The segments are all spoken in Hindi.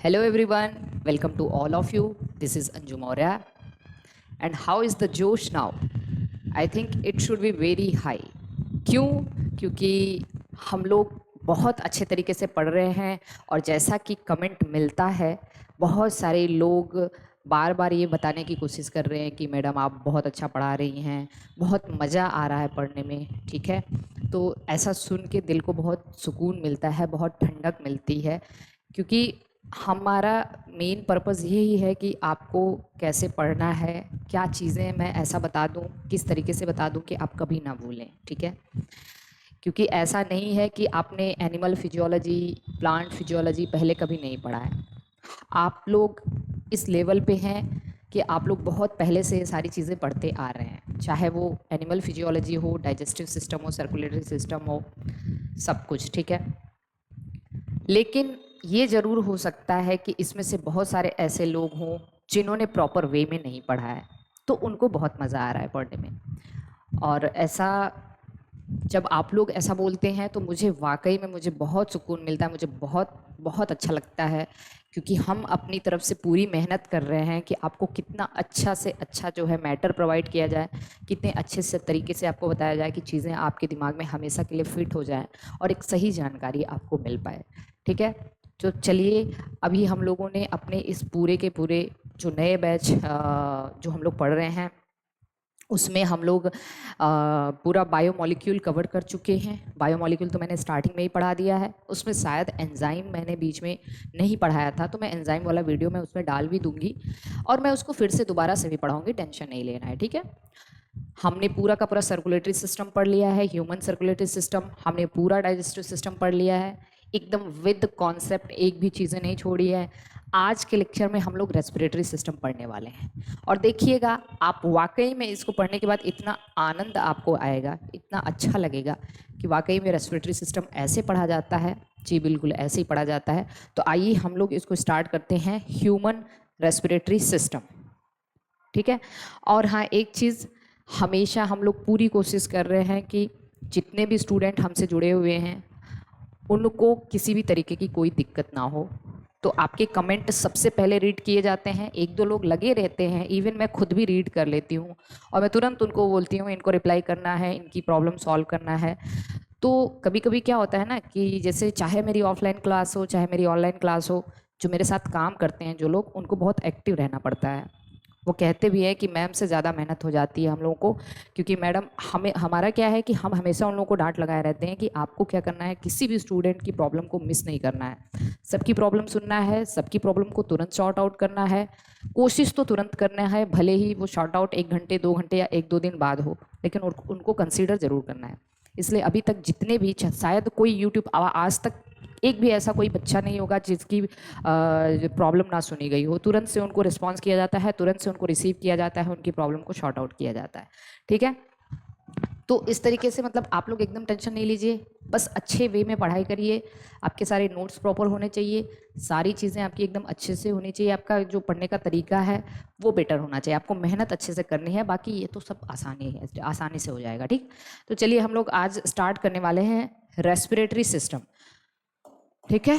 Hello everyone, welcome to all of you. This is Anju Maurya. And how is the Josh now? I think it should be very high. क्यों? क्योंकि हम लोग बहुत अच्छे तरीके से पढ़ रहे हैं और जैसा कि कमेंट मिलता है, बहुत सारे लोग बार बार ये बताने की कोशिश कर रहे हैं कि मैडम आप बहुत अच्छा पढ़ा रही हैं, बहुत मज़ा आ रहा है पढ़ने में, ठीक है। तो ऐसा सुन के दिल को बहुत सुकून मिलता है, बहुत ठंडक मिलती है, क्योंकि हमारा मेन पर्पस यही है कि आपको कैसे पढ़ना है, क्या चीज़ें मैं ऐसा बता दूं, किस तरीके से बता दूं कि आप कभी ना भूलें, ठीक है। क्योंकि ऐसा नहीं है कि आपने एनिमल फिजियोलॉजी, प्लांट फिजियोलॉजी पहले कभी नहीं पढ़ा है। आप लोग इस लेवल पे हैं कि आप लोग बहुत पहले से ये सारी चीज़ें पढ़ते आ रहे हैं, चाहे वो एनिमल फिजियोलॉजी हो, डाइजेस्टिव सिस्टम हो, सर्कुलेटरी सिस्टम हो, सब कुछ, ठीक है। लेकिन ये ज़रूर हो सकता है कि इसमें से बहुत सारे ऐसे लोग हों जिन्होंने प्रॉपर वे में नहीं पढ़ा है, तो उनको बहुत मज़ा आ रहा है पढ़ने में। और ऐसा जब आप लोग ऐसा बोलते हैं तो मुझे वाकई में मुझे बहुत सुकून मिलता है, मुझे बहुत बहुत अच्छा लगता है, क्योंकि हम अपनी तरफ से पूरी मेहनत कर रहे हैं कि आपको कितना अच्छा से अच्छा जो है मैटर प्रोवाइड किया जाए, कितने अच्छे से तरीके से आपको बताया जाए कि चीज़ें आपके दिमाग में हमेशा के लिए फिट हो जाएं और एक सही जानकारी आपको मिल पाए, ठीक है। तो चलिए, अभी हम लोगों ने अपने इस पूरे के पूरे जो नए बैच जो हम लोग पढ़ रहे हैं उसमें हम लोग पूरा बायोमोलिक्यूल कवर कर चुके हैं। बायोमोलिक्यूल तो मैंने स्टार्टिंग में ही पढ़ा दिया है, उसमें शायद एंजाइम मैंने बीच में नहीं पढ़ाया था, तो मैं एंजाइम वाला वीडियो मैं उसमें डाल भी दूंगी और मैं उसको फिर से दोबारा से भी पढ़ाऊंगी, टेंशन नहीं लेना है, ठीक है। हमने पूरा का पूरा सर्कुलेटरी सिस्टम पढ़ लिया है, ह्यूमन सर्कुलेटरी सिस्टम, हमने पूरा डाइजेस्टिव सिस्टम पढ़ लिया है, एकदम विद कॉन्सेप्ट, एक भी चीज़ें नहीं छोड़ी है। आज के लेक्चर में हम लोग रेस्पिरेटरी सिस्टम पढ़ने वाले हैं और देखिएगा आप वाकई में इसको पढ़ने के बाद इतना आनंद आपको आएगा, इतना अच्छा लगेगा कि वाकई में रेस्पिरेटरी सिस्टम ऐसे पढ़ा जाता है। जी बिल्कुल ऐसे ही पढ़ा जाता है। तो आइए हम लोग इसको स्टार्ट करते हैं, ह्यूमन रेस्पिरेटरी सिस्टम, ठीक है। और हाँ, एक चीज़ हमेशा हम लोग पूरी कोशिश कर रहे हैं कि जितने भी स्टूडेंट हमसे जुड़े हुए हैं उनको किसी भी तरीके की कोई दिक्कत ना हो। तो आपके कमेंट सबसे पहले रीड किए जाते हैं, एक दो लोग लगे रहते हैं, इवन मैं खुद भी रीड कर लेती हूँ और मैं तुरंत उनको बोलती हूँ इनको रिप्लाई करना है, इनकी प्रॉब्लम सॉल्व करना है। तो कभी कभी क्या होता है ना कि जैसे चाहे मेरी ऑफलाइन क्लास हो चाहे मेरी ऑनलाइन क्लास हो, जो मेरे साथ काम करते हैं जो लोग, उनको बहुत एक्टिव रहना पड़ता है। वो कहते भी है कि मैम से ज़्यादा मेहनत हो जाती है हम लोगों को, क्योंकि मैडम हमें, हमारा क्या है कि हम हमेशा उन लोगों को डांट लगाए रहते हैं कि आपको क्या करना है, किसी भी स्टूडेंट की प्रॉब्लम को मिस नहीं करना है, सबकी प्रॉब्लम सुनना है, सबकी प्रॉब्लम को तुरंत शॉर्ट आउट करना है, कोशिश तो तुरंत करना है, भले ही वो शॉर्ट आउट 1 घंटे 2 घंटे या 1-2 दिन बाद हो, लेकिन उनको कंसीडर जरूर करना है। इसलिए अभी तक जितने भी, शायद कोई यूट्यूब आज तक एक भी ऐसा कोई बच्चा नहीं होगा जिसकी प्रॉब्लम ना सुनी गई हो, तुरंत से उनको रिस्पॉन्स किया जाता है, तुरंत से उनको रिसीव किया जाता है, उनकी प्रॉब्लम को शॉर्ट आउट किया जाता है, ठीक है। तो इस तरीके से मतलब आप लोग एकदम टेंशन नहीं लीजिए, बस अच्छे वे में पढ़ाई करिए, आपके सारे नोट्स प्रॉपर होने चाहिए, सारी चीज़ें आपकी एकदम अच्छे से होनी चाहिए, आपका जो पढ़ने का तरीका है वो बेटर होना चाहिए, आपको मेहनत अच्छे से करनी है, बाकी ये तो सब आसानी है, आसानी से हो जाएगा, ठीक। तो चलिए हम लोग आज स्टार्ट करने वाले हैं रेस्पिरेटरी सिस्टम, ठीक है,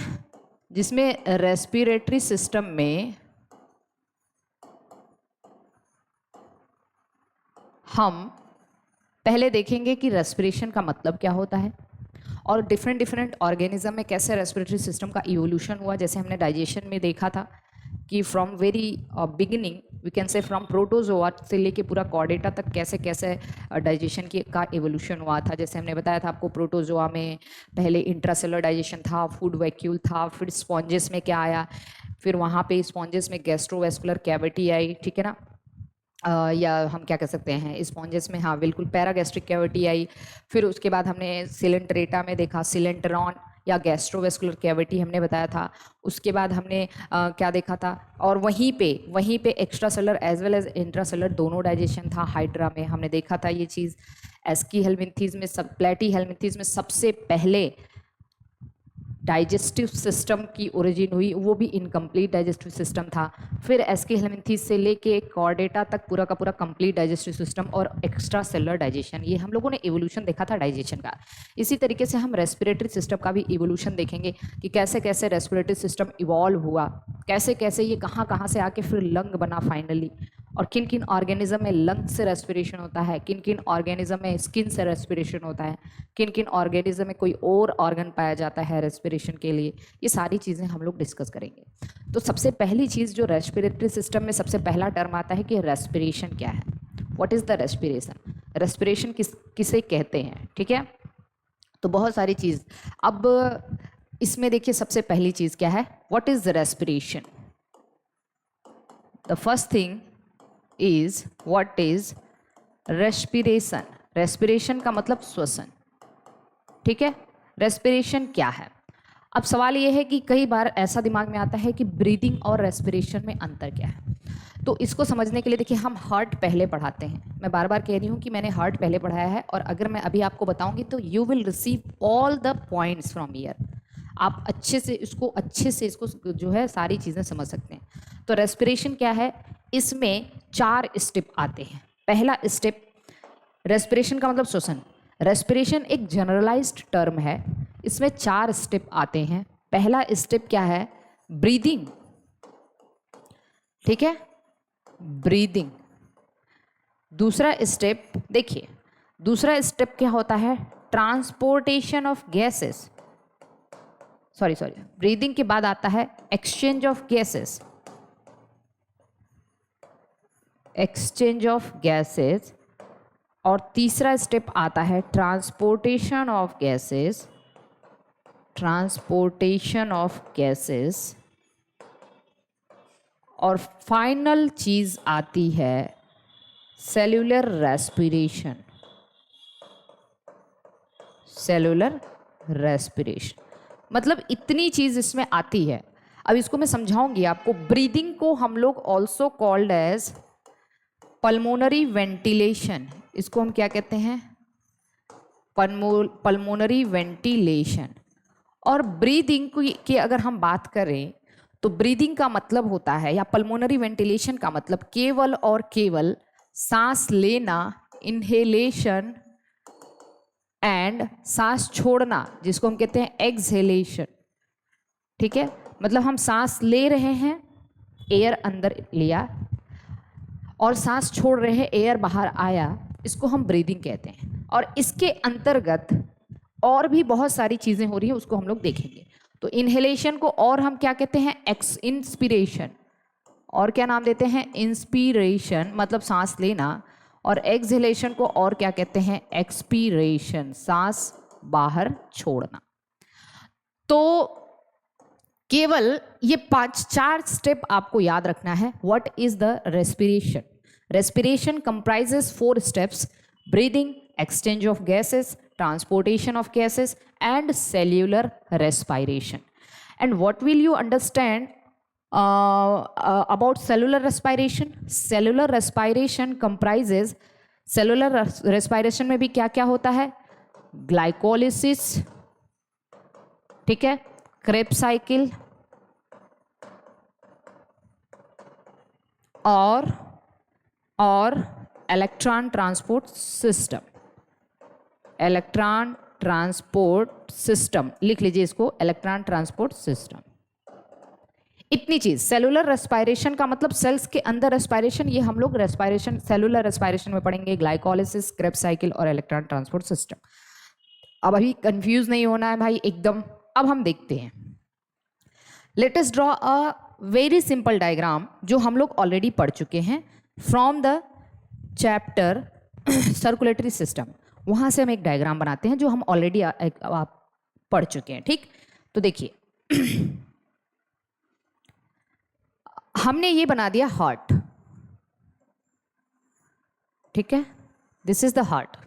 जिसमें रेस्पिरेटरी सिस्टम में हम पहले देखेंगे कि रेस्पिरेशन का मतलब क्या होता है और डिफरेंट डिफरेंट ऑर्गेनिज्म में कैसे रेस्पिरेटरी सिस्टम का इवोल्यूशन हुआ। जैसे हमने डाइजेशन में देखा था कि from very beginning, we can say from protozoa से लेके पूरा कॉर्डेटा तक कैसे कैसे डाइजेशन की का इवोल्यूशन हुआ था। जैसे हमने बताया था आपको, प्रोटोजोआ में पहले इंट्रासेलुलर डाइजेशन था, फूड वैक्यूल था, फिर स्पॉन्जेस में क्या आया, फिर वहाँ पे स्पॉन्जेस में गैस्ट्रोवेस्कुलर कैविटी आई, ठीक है ना। या हम क्या कह सकते हैं स्पॉन्जेस में, हाँ बिल्कुल, पैरागैस्ट्रिक कैविटी आई। फिर उसके बाद हमने सिलेंट्रेटा में देखा सिलेंट्रॉन या गैस्ट्रोवेस्कुलर कैविटी हमने बताया था। उसके बाद हमने क्या देखा था, और वहीं पे extracellular as well as intracellular दोनों डाइजेशन था। हाइड्रा में हमने देखा था ये चीज़। एस्की हेलमिंथीज में, सब प्लेटी हेलमिंथीज में सबसे पहले डाइजेस्टिव सिस्टम की ओरिजिन हुई, वो भी इनकम्प्लीट डाइजेस्टिव सिस्टम था। फिर एस्की हेलमिंथीज से लेके कॉर्डेटा तक पूरा का पूरा कंप्लीट डाइजेस्टिव सिस्टम और एक्स्ट्रा सेलुलर डाइजेशन, ये हम लोगों ने इवोल्यूशन देखा था डाइजेशन का। इसी तरीके से हम रेस्पिरेटरी सिस्टम का भी इवोल्यूशन देखेंगे कि कैसे कैसे रेस्पिरेटरी सिस्टम इवॉल्व हुआ कैसे कैसे ये कहाँ कहाँ से आके फिर लंग बना फाइनली, और किन किन ऑर्गेनिज्म में लंग से रेस्पिरेशन होता है, किन किन ऑर्गेनिज्म में स्किन से रेस्पिरेशन होता है, किन किन ऑर्गेनिज्म में कोई और ऑर्गन पाया जाता है रेस्पिरेशन के लिए, ये सारी चीज़ें हम लोग डिस्कस करेंगे। तो सबसे पहली चीज़ जो रेस्पिरेटरी सिस्टम में सबसे पहला टर्म आता है कि रेस्पिरेशन क्या है, what is the respiration, respiration किसे कहते हैं, ठीक है। तो बहुत सारी चीज़, अब इसमें देखिए सबसे पहली चीज़ क्या है, what is respiration. The first thing is what is respiration. Respiration का मतलब श्वसन, ठीक है। रेस्पिरेशन क्या है। अब सवाल ये है कि कई बार ऐसा दिमाग में आता है कि ब्रीदिंग और रेस्पिरेशन में अंतर क्या है। तो इसको समझने के लिए देखिए हम हार्ट पहले पढ़ाते हैं, मैं बार बार कह रही हूँ कि मैंने हार्ट पहले पढ़ाया है, और अगर मैं अभी आपको बताऊंगी तो you will receive all the points from year, आप अच्छे से इसको जो है सारी चीज़ें समझ सकते हैं। तो रेस्पिरेशन क्या है, इसमें 4 स्टेप आते हैं। पहला स्टेप, रेस्पिरेशन का मतलब श्वसन। रेस्पिरेशन एक जनरलाइज्ड टर्म है, इसमें 4 स्टेप आते हैं। पहला स्टेप क्या है, ब्रीदिंग, ठीक है, ब्रीदिंग। दूसरा स्टेप देखिए, दूसरा स्टेप क्या होता है, transportation of gases, sorry breathing के बाद आता है exchange of gases, exchange of gases. और तीसरा स्टेप आता है transportation of gases, transportation of gases. और फाइनल चीज आती है सेल्यूलर रेस्पिरेशन, सेल्यूलर रेस्पिरेशन। मतलब इतनी चीज इसमें आती है। अब इसको मैं समझाऊंगी आपको। ब्रीदिंग को हम लोग also called as pulmonary ventilation, इसको हम क्या कहते हैं, पल्मोनरी वेंटिलेशन। और ब्रीदिंग की अगर हम बात करें तो ब्रीदिंग का मतलब होता है, या पल्मोनरी वेंटिलेशन का मतलब केवल और केवल सांस लेना, इनहेलेशन, एंड सांस छोड़ना, जिसको हम कहते हैं एक्सहेलेशन, ठीक है। मतलब हम सांस ले रहे हैं, एयर अंदर लिया, और सांस छोड़ रहे हैं, एयर बाहर आया, इसको हम ब्रीदिंग कहते हैं। और इसके अंतर्गत और भी बहुत सारी चीज़ें हो रही हैं, उसको हम लोग देखेंगे। तो इनहेलेशन को और हम क्या कहते हैं, इंस्पिरेशन, और क्या नाम देते हैं, इंस्पिरेशन, मतलब सांस लेना। और एक्सहेलेशन को और क्या कहते हैं, एक्सपीरेशन, सांस बाहर छोड़ना। तो केवल ये 4 स्टेप आपको याद रखना है। What is the respiration. Respiration comprises 4 steps, breathing, exchange of gases, transportation of gases, and cellular respiration. And what will you understand about cellular respiration? Cellular respiration comprises, cellular respiration में भी क्या क्या होता है, ग्लाइकोलिसिस, ठीक है, क्रेब्स साइकिल, और electron transport system. Electron transport system, लिख लीजिए इसको, इलेक्ट्रॉन ट्रांसपोर्ट सिस्टम। इतनी चीज। सेलुलर रेस्पिरेशन का मतलब सेल्स के अंदर रेस्पिरेशन, ये हम लोग रेस्पिरेशन, सेलुलर रेस्पिरेशन में पढ़ेंगे, ग्लाइकोलिसिस, क्रेब्स साइकिल और इलेक्ट्रॉन ट्रांसपोर्ट सिस्टम। अब अभी कंफ्यूज नहीं होना है भाई एकदम। अब हम देखते हैं, let us draw a very simple diagram जो हम लोग ऑलरेडी पढ़ चुके हैं from the chapter circulatory system. वहां से हम एक डायग्राम बनाते हैं जो हम ऑलरेडी आप पढ़ चुके हैं, ठीक। तो देखिए हमने ये बना दिया हार्ट, ठीक है, दिस इज द हार्ट।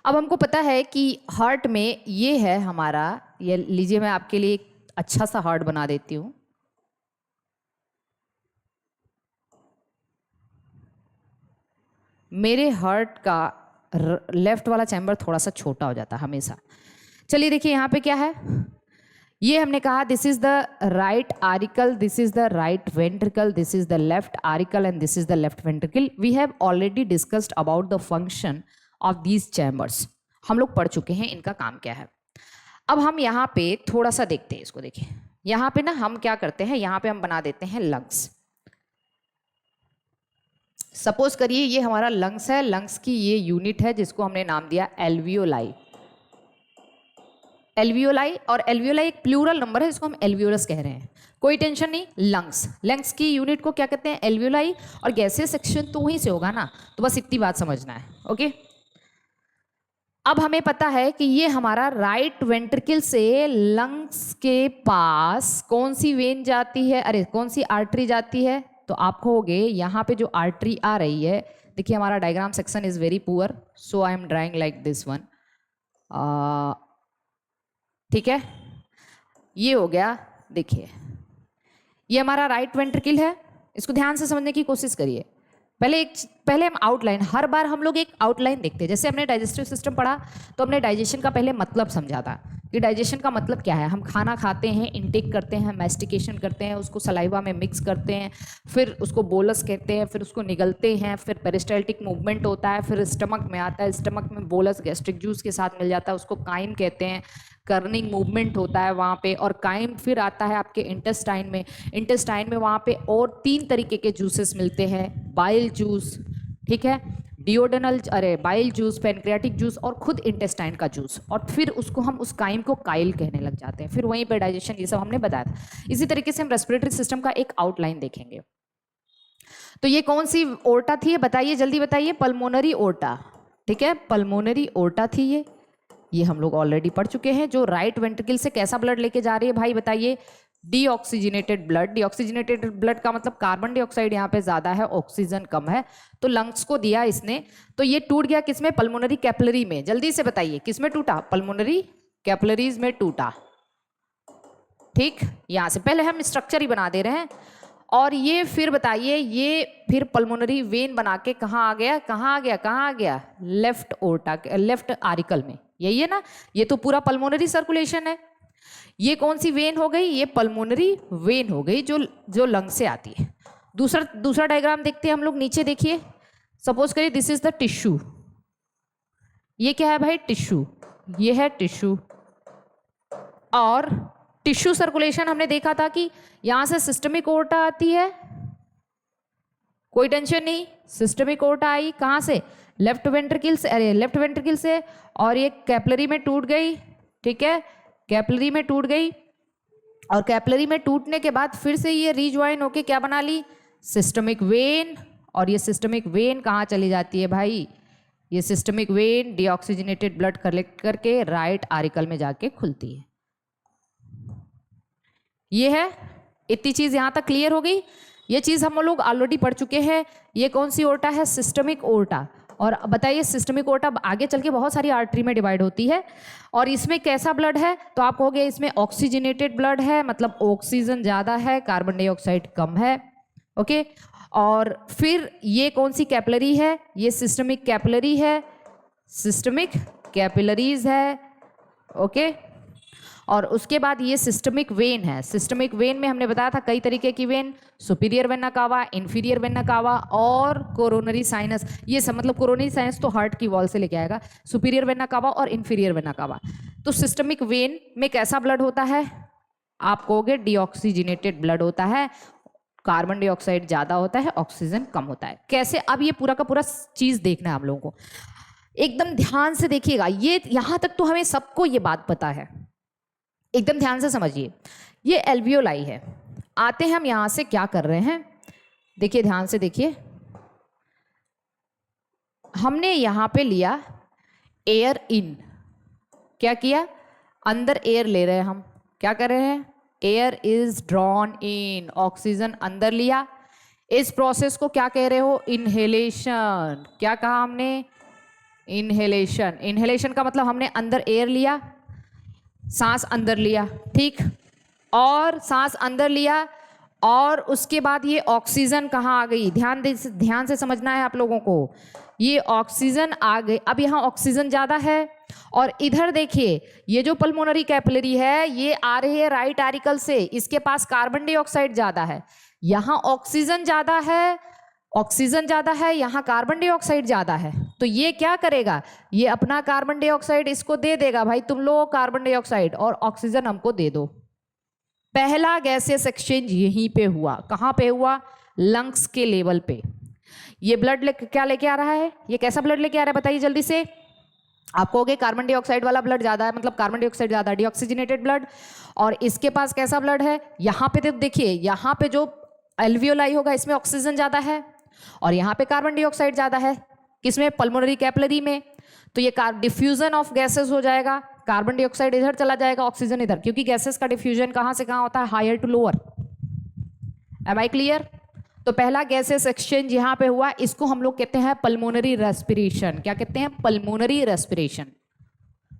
अब हमको पता है कि हार्ट में ये है हमारा, ये लीजिए मैं आपके लिए एक अच्छा सा हार्ट बना देती हूं। मेरे हार्ट का लेफ्ट वाला चैम्बर थोड़ा सा छोटा हो जाता है हमेशा। चलिए देखिए यहाँ पे क्या है, ये हमने कहा this is the right auricle, this is the right ventricle, this is the left auricle and this is the left ventricle. We have already discussed about the function of these chambers, हम लोग पढ़ चुके हैं इनका काम क्या है। अब हम यहाँ पे थोड़ा सा देखते हैं इसको। देखिए यहाँ पे ना हम क्या करते हैं, यहाँ पे हम बना देते हैं लंग्स। सपोज करिए ये हमारा लंग्स है, लंग्स की ये यूनिट है जिसको हमने नाम दिया एल्वियोलाई। एल्वियोलाई, और एल्वियोलाई एक प्लूरल नंबर है जिसको हम एल्वियोलस कह रहे हैं, कोई टेंशन नहीं। लंग्स, लंग्स की यूनिट को क्या कहते हैं, एल्वियोलाई, और गैसियस सेक्शन तो वहीं से होगा ना, तो बस इतनी बात समझना है। ओके, अब हमें पता है कि ये हमारा राइट वेंट्रिकल से लंग्स के पास कौन सी वेन जाती है, अरे कौन सी आर्टरी जाती है, तो आप कहोगे यहाँ पे जो आर्टरी आ रही है, देखिए हमारा diagram section is very poor, so I am drawing like this one. ठीक है, ये हो गया। देखिए ये हमारा राइट वेंट्रिकल है, इसको ध्यान से समझने की कोशिश करिए। पहले हम आउटलाइन, हर बार हम लोग एक आउटलाइन देखते हैं। जैसे हमने डाइजेस्टिव सिस्टम पढ़ा तो हमने डाइजेशन का पहले मतलब समझा था कि डाइजेशन का मतलब क्या है। हम खाना खाते हैं, इनटेक करते हैं, मैस्टिकेशन करते हैं, उसको सलाइवा में मिक्स करते हैं, फिर उसको बोलस कहते हैं, फिर उसको निगलते हैं, फिर पेरिस्टाल्टिक मूवमेंट होता है, फिर स्टमक में आता है, स्टमक में बोलस गैस्ट्रिक जूस के साथ मिल जाता है, उसको काइम कहते हैं, कर्निंग मूवमेंट होता है वहाँ पे, और काइम फिर आता है आपके इंटेस्टाइन में। इंटेस्टाइन में वहाँ पे और 3 तरीके के जूसेस मिलते हैं, बाइल जूस, ठीक है, डिओडेनल, अरे बाइल जूस, पैनक्रियाटिक जूस, और खुद इंटेस्टाइन का जूस, और फिर उसको हम उस काइम को काइल कहने लग जाते हैं। फिर वहीं पर डाइजेशन, ये सब हमने बताया था। इसी तरीके से हम रेस्पिरेटरी सिस्टम का एक आउटलाइन देखेंगे। तो ये कौन सी ओर्टा थी, बताइए जल्दी बताइए, पल्मोनरी ओर्टा, ठीक है, पल्मोनरी ओर्टा थी ये हम लोग ऑलरेडी पढ़ चुके हैं। जो राइट वेंट्रिकल से कैसा ब्लड लेके जा रही है भाई बताइए, डीऑक्सीजनेटेड ब्लड। डीऑक्सीजनेटेड ब्लड का मतलब कार्बन डाइऑक्साइड यहाँ पे ज्यादा है, ऑक्सीजन कम है, तो लंग्स को दिया इसने, तो ये टूट गया किसमें, पल्मोनरी कैपिलरी में। जल्दी से बताइए किसमें टूटा, पल्मोनरी कैपिलरीज में टूटा। ठीक, यहां से पहले हम स्ट्रक्चर ही बना दे रहे हैं। और ये फिर बताइए, ये फिर पल्मोनरी वेन बना के कहाँ आ गया, कहाँ आ गया, कहाँ आ गया, लेफ्ट ओर्टा, लेफ्ट आरिकल में, यही है ना। ये तो पूरा पल्मोनरी सर्कुलेशन है। ये कौन सी वेन हो गई, ये पल्मोनरी वेन हो गई जो लंग से आती है। दूसरा डायग्राम देखते हैं हम लोग, नीचे देखिए। सपोज करिए दिस इज द टिश्यू, ये क्या है भाई, टिश्यू, ये है टिश्यू। और टिश्यू सर्कुलेशन हमने देखा था कि यहां से सिस्टमिक ओर्टा आती है, कोई टेंशन नहीं, सिस्टमिक ओर्टा आई कहां से, लेफ्ट वेंट्रिकल से, अरे लेफ्ट वेंट्रिकल से, और ये कैपिलरी में टूट गई, ठीक है, कैपिलरी में टूट गई, और कैपिलरी में टूटने के बाद फिर से ये रीज्वाइन होके क्या बना ली, सिस्टमिक वेन। और ये सिस्टमिक वेन कहाँ चली जाती है भाई, ये systemic when deoxygenated blood collect करके राइट आरिकल में जाके खुलती है। ये है, इतनी चीज यहां तक क्लियर हो गई। ये चीज हम लोग ऑलरेडी पढ़ चुके हैं। ये कौन सी ओर्टा है, सिस्टमिक ओर्टा। और बताइए सिस्टमिक ओर्टा आगे चल के बहुत सारी आर्टरी में डिवाइड होती है, और इसमें कैसा ब्लड है, तो आप कहोगे इसमें ऑक्सीजनेटेड ब्लड है, मतलब ऑक्सीजन ज्यादा है, कार्बन डाइऑक्साइड कम है। ओके, और फिर ये कौन सी कैपिलरी है, ये सिस्टमिक कैपिलरी है, सिस्टमिक कैपिलरीज है। ओके, और उसके बाद ये सिस्टमिक वेन है। सिस्टमिक वेन में हमने बताया था कई तरीके की when, superior vena cava, inferior vena cava, और कोरोनरी साइनस। ये सब मतलब कोरोनरी साइनस तो हार्ट की वॉल से लेके आएगा, सुपीरियर वेना कावा और इंफीरियर वेना कावा। तो सिस्टमिक वेन में कैसा ब्लड होता है, आप कहोगे डीऑक्सीजनेटेड ब्लड होता है, कार्बन डाइऑक्साइड ज्यादा होता है, ऑक्सीजन कम होता है। कैसे, अब ये पूरा का पूरा चीज देखना है हम लोगों को, एकदम ध्यान से देखिएगा। ये यहां तक तो हमें सबको ये बात पता है, एकदम ध्यान से समझिए। ये एल्वियोलाई है। आते हैं हम यहां से क्या कर रहे हैं, देखिए ध्यान से देखिए। हमने यहां पे लिया एयर इन, क्या किया, अंदर एयर ले रहे हैं हम, क्या कर रहे हैं, air is drawn in, oxygen अंदर लिया। इस प्रोसेस को क्या कह रहे हो, इनहेलेशन। क्या कहा हमने, इनहेलेशन। इनहेलेशन का मतलब हमने अंदर एयर लिया, सांस अंदर लिया, ठीक, और सांस अंदर लिया, और उसके बाद ये ऑक्सीजन कहाँ आ गई, ध्यान से समझना है आप लोगों को। ये ऑक्सीजन आ गई, अब यहाँ ऑक्सीजन ज्यादा है, और इधर देखिए ये जो पल्मोनरी कैपिलरी है ये आ रही है राइट आरिकल से, इसके पास कार्बन डाइऑक्साइड ज्यादा है, यहाँ ऑक्सीजन ज्यादा है, ऑक्सीजन ज्यादा है, यहाँ कार्बन डाइऑक्साइड ज्यादा है। तो ये क्या करेगा, ये अपना कार्बन डाइऑक्साइड इसको दे देगा, भाई तुम लो कार्बन डाइऑक्साइड और ऑक्सीजन हमको दे दो। पहला गैसियस एक्सचेंज यहीं पे हुआ। कहाँ पे हुआ? लंग्स के लेवल पे। ये ब्लड क्या लेके आ रहा है? ये कैसा ब्लड लेके आ रहा है बताइए जल्दी से। आप कहोगे कार्बन डाइऑक्साइड वाला ब्लड ज्यादा है, मतलब कार्बन डाइऑक्साइड ज्यादा, डीऑक्सीजनेटेड ब्लड। और इसके पास कैसा ब्लड है? यहाँ पे तो देखिए, यहाँ पे जो एल्वियोलाई होगा इसमें ऑक्सीजन ज्यादा है, और यहाँ पे कार्बन डाइऑक्साइड ज्यादा है। किसमें? पल्मोनरी कैपिलरी में। तो ये डिफ्यूजन ऑफ गैसेस हो जाएगा, कार्बन डाइऑक्साइड इधर चला जाएगा, ऑक्सीजन इधर, क्योंकि गैसेस का डिफ्यूजन कहाँ से कहाँ होता है? Higher to lower. Am I clear? तो पहला गैसेस एक्सचेंज यहां पे हुआ, इसको हम लोग कहते हैं पल्मोनरी रेस्पिरेशन। क्या कहते हैं? Pulmonary respiration.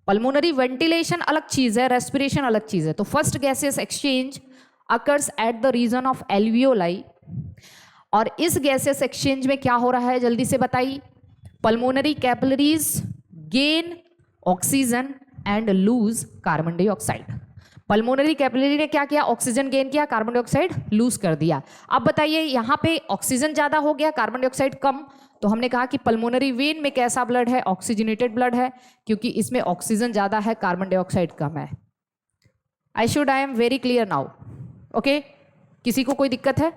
पल्मोनरी वेंटिलेशन अलग चीज है, रेस्पिरेशन अलग चीज है। तो first gases exchange occurs at the region of alveoli, और इस गैसेस एक्सचेंज में क्या हो रहा है जल्दी से बताइए? Pulmonary capillaries gain oxygen and lose carbon dioxide. Pulmonary capillary ने क्या किया? ऑक्सीजन गेन किया, कार्बन डाइऑक्साइड लूज कर दिया। अब बताइए, यहाँ पे ऑक्सीजन ज्यादा हो गया, कार्बन डाइऑक्साइड कम, तो हमने कहा कि पल्मोनरी वेन में कैसा ब्लड है? ऑक्सीजनेटेड ब्लड है, क्योंकि इसमें ऑक्सीजन ज्यादा है, कार्बन डाइऑक्साइड कम है। I am very clear now? Okay, किसी को कोई दिक्कत है?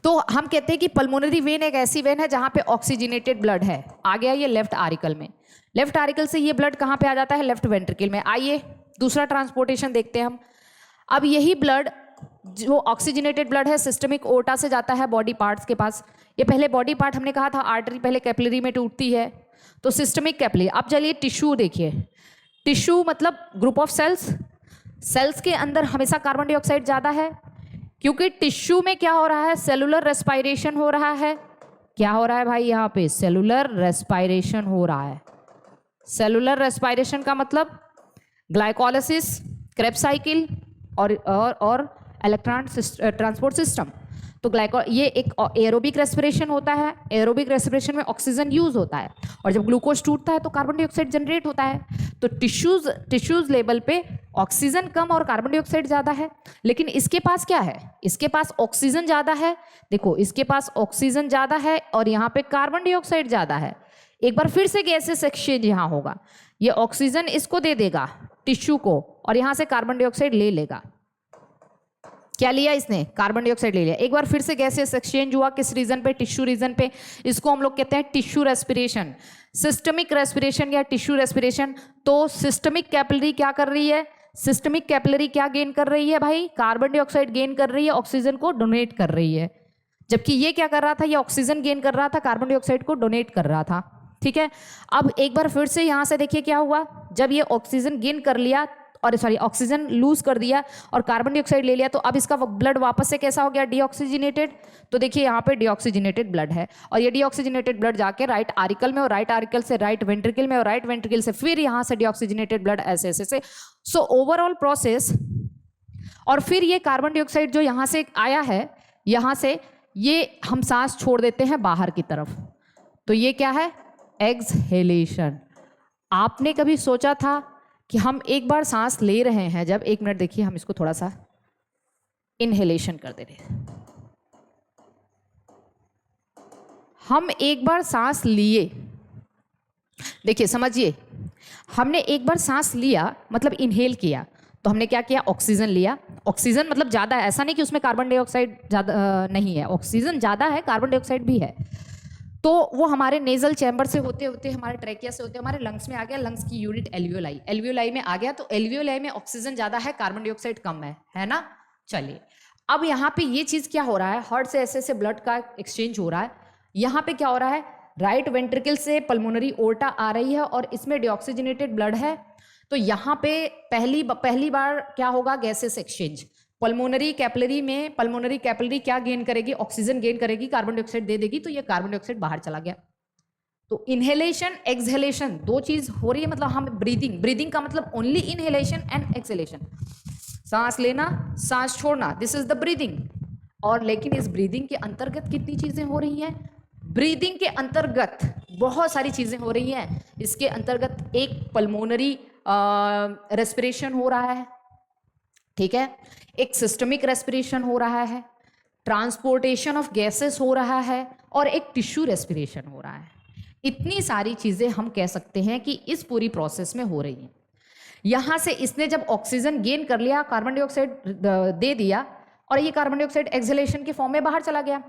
तो हम कहते हैं कि पल्मोनरी वेन एक ऐसी वेन है जहां पे ऑक्सीजनेटेड ब्लड है। आ गया ये लेफ्ट आरिकल में। लेफ्ट आरिकल से ये ब्लड कहां पे आ जाता है? लेफ्ट वेंट्रिकल में। आइए दूसरा ट्रांसपोर्टेशन देखते हैं हम। अब यही ब्लड जो ऑक्सीजनेटेड ब्लड है सिस्टमिक ओर्टा से जाता है बॉडी पार्ट्स के पास। ये पहले बॉडी पार्ट हमने कहा था, आर्टरी पहले कैपिलरी में टूटती है, तो सिस्टमिक कैपिलरी। अब चलिए टिश्यू देखिए। टिश्यू मतलब ग्रुप ऑफ सेल्स। सेल्स के अंदर हमेशा कार्बन डाइऑक्साइड ज्यादा है, क्योंकि टिश्यू में क्या हो रहा है? सेलुलर रेस्पायरेशन हो रहा है। क्या हो रहा है भाई? यहाँ पे सेलुलर रेस्पायरेशन हो रहा है। सेलुलर रेस्पायरेशन का मतलब ग्लाइकोलाइसिस, क्रेब्स साइकिल और इलेक्ट्रॉन ट्रांसपोर्ट सिस्टम। तो ये एक एरोबिक रेस्पिरेशन होता है। एरोबिक रेस्पिरेशन में ऑक्सीजन यूज होता है, और जब ग्लूकोज टूटता है तो कार्बन डाइऑक्साइड जनरेट होता है। तो टिश्यूज लेवल पे ऑक्सीजन कम और कार्बन डाइऑक्साइड ज्यादा है। लेकिन इसके पास क्या है? इसके पास ऑक्सीजन ज्यादा है। देखो, इसके पास ऑक्सीजन ज्यादा है और यहाँ पे कार्बन डाइऑक्साइड ज्यादा है। एक बार फिर से गैसेस एक्सचेंज यहाँ होगा। ये ऑक्सीजन इसको दे देगा टिश्यू को, और यहां से कार्बन डाइऑक्साइड ले लेगा। क्या लिया इसने? कार्बन डाइऑक्साइड ले लिया। एक बार फिर से गैसेस एक्सचेंज हुआ, किस रीजन पे? टिश्यू रीजन पे। इसको हम लोग कहते हैं टिश्यू रेस्पिरेशन, सिस्टमिक रेस्पिरेशन या टिश्यू रेस्पिरेशन। तो सिस्टमिक कैपिलरी क्या कर रही है? सिस्टमिक कैपिलरी क्या गेन कर रही है भाई? कार्बन डाइऑक्साइड गेन कर रही है, ऑक्सीजन को डोनेट कर रही है। जबकि ये क्या कर रहा था? ये ऑक्सीजन गेन कर रहा था, कार्बन डाइऑक्साइड को डोनेट कर रहा था। ठीक है, अब एक बार फिर से यहां से देखिए क्या हुआ। जब ये ऑक्सीजन गेन कर लिया, और सॉरी ऑक्सीजन लूज कर दिया और कार्बन डाइऑक्साइड ले लिया, तो अब इसका ब्लड वापस से कैसा हो गया? डीऑक्सीजनेटेड। तो देखिए यहाँ पे डीऑक्सीजनेटेड ब्लड है, और ये डीऑक्सीजनेटेड ब्लड जाके राइट आरिकल में, और राइट आरिकल से राइट वेंट्रिकल में, और राइट वेंट्रिकल से फिर यहाँ से डीऑक्सीजनेटेड ब्लड ऐसे ऐसे से। So overall process. और फिर ये कार्बन डाइऑक्साइड जो यहाँ से आया है, यहाँ से ये हम सांस छोड़ देते हैं बाहर की तरफ, तो ये क्या है? एक्सहेलेशन। आपने कभी सोचा था कि हम एक बार सांस ले रहे हैं, जब एक मिनट देखिए, हम इसको थोड़ा सा इनहेलेशन कर दे रहे हैं। हम एक बार सांस लिए, देखिए समझिए, हमने एक बार सांस लिया मतलब इनहेल किया, तो हमने क्या किया? ऑक्सीजन लिया। ऑक्सीजन मतलब ज़्यादा है, ऐसा नहीं कि उसमें कार्बन डाइऑक्साइड ज़्यादा नहीं है, ऑक्सीजन ज़्यादा है, कार्बन डाइऑक्साइड भी है। तो वो हमारे नेजल चैम्बर से होते होते, हमारे ट्रैकिया से होते हमारे लंग्स में आ गया। लंग्स की यूनिट एल्वियोलाई, एल्वियोलाई में आ गया। तो एल्वियोलाई में ऑक्सीजन ज़्यादा है, कार्बन डाइऑक्साइड कम है ना? चलिए, अब यहाँ पे ये चीज़ क्या हो रहा है? हार्ट से ऐसे ऐसे ब्लड का एक्सचेंज हो रहा है। यहाँ पे क्या हो रहा है? राइट वेंट्रिकल से पल्मोनरी ओर्टा आ रही है, और इसमें डीऑक्सीजनेटेड ब्लड है। तो यहाँ पे पहली बार क्या होगा? Gases exchange. पल्मोनरी कैपिलरी में, पल्मोनरी कैपिलरी क्या गेन करेगी? ऑक्सीजन गेन करेगी, कार्बन डाइऑक्साइड दे देगी, तो ये कार्बन डाइऑक्साइड बाहर चला गया। तो इनहेलेशन एक्सहेलेशन दो चीज हो रही है। मतलब हम ब्रीदिंग का मतलब ओनली इनहेलेशन एंड एक्सहेलेशन, सांस लेना सांस छोड़ना, दिस इज द ब्रीदिंग। और लेकिन इस ब्रीदिंग के अंतर्गत कितनी चीजें हो रही हैं? ब्रीदिंग के अंतर्गत बहुत सारी चीजें हो रही हैं। इसके अंतर्गत एक पल्मोनरी रेस्पिरेशन हो रहा है, ठीक है, एक सिस्टमिक रेस्पिरेशन हो रहा है, ट्रांसपोर्टेशन ऑफ गैसेस हो रहा है, और एक टिश्यू रेस्पिरेशन हो रहा है। इतनी सारी चीजें हम कह सकते हैं कि इस पूरी प्रोसेस में हो रही हैं। यहाँ से इसने जब ऑक्सीजन गेन कर लिया, कार्बन डाइऑक्साइड दे दिया, और ये कार्बन डाइऑक्साइड एक्सहेलेशन के फॉर्म में बाहर चला गया।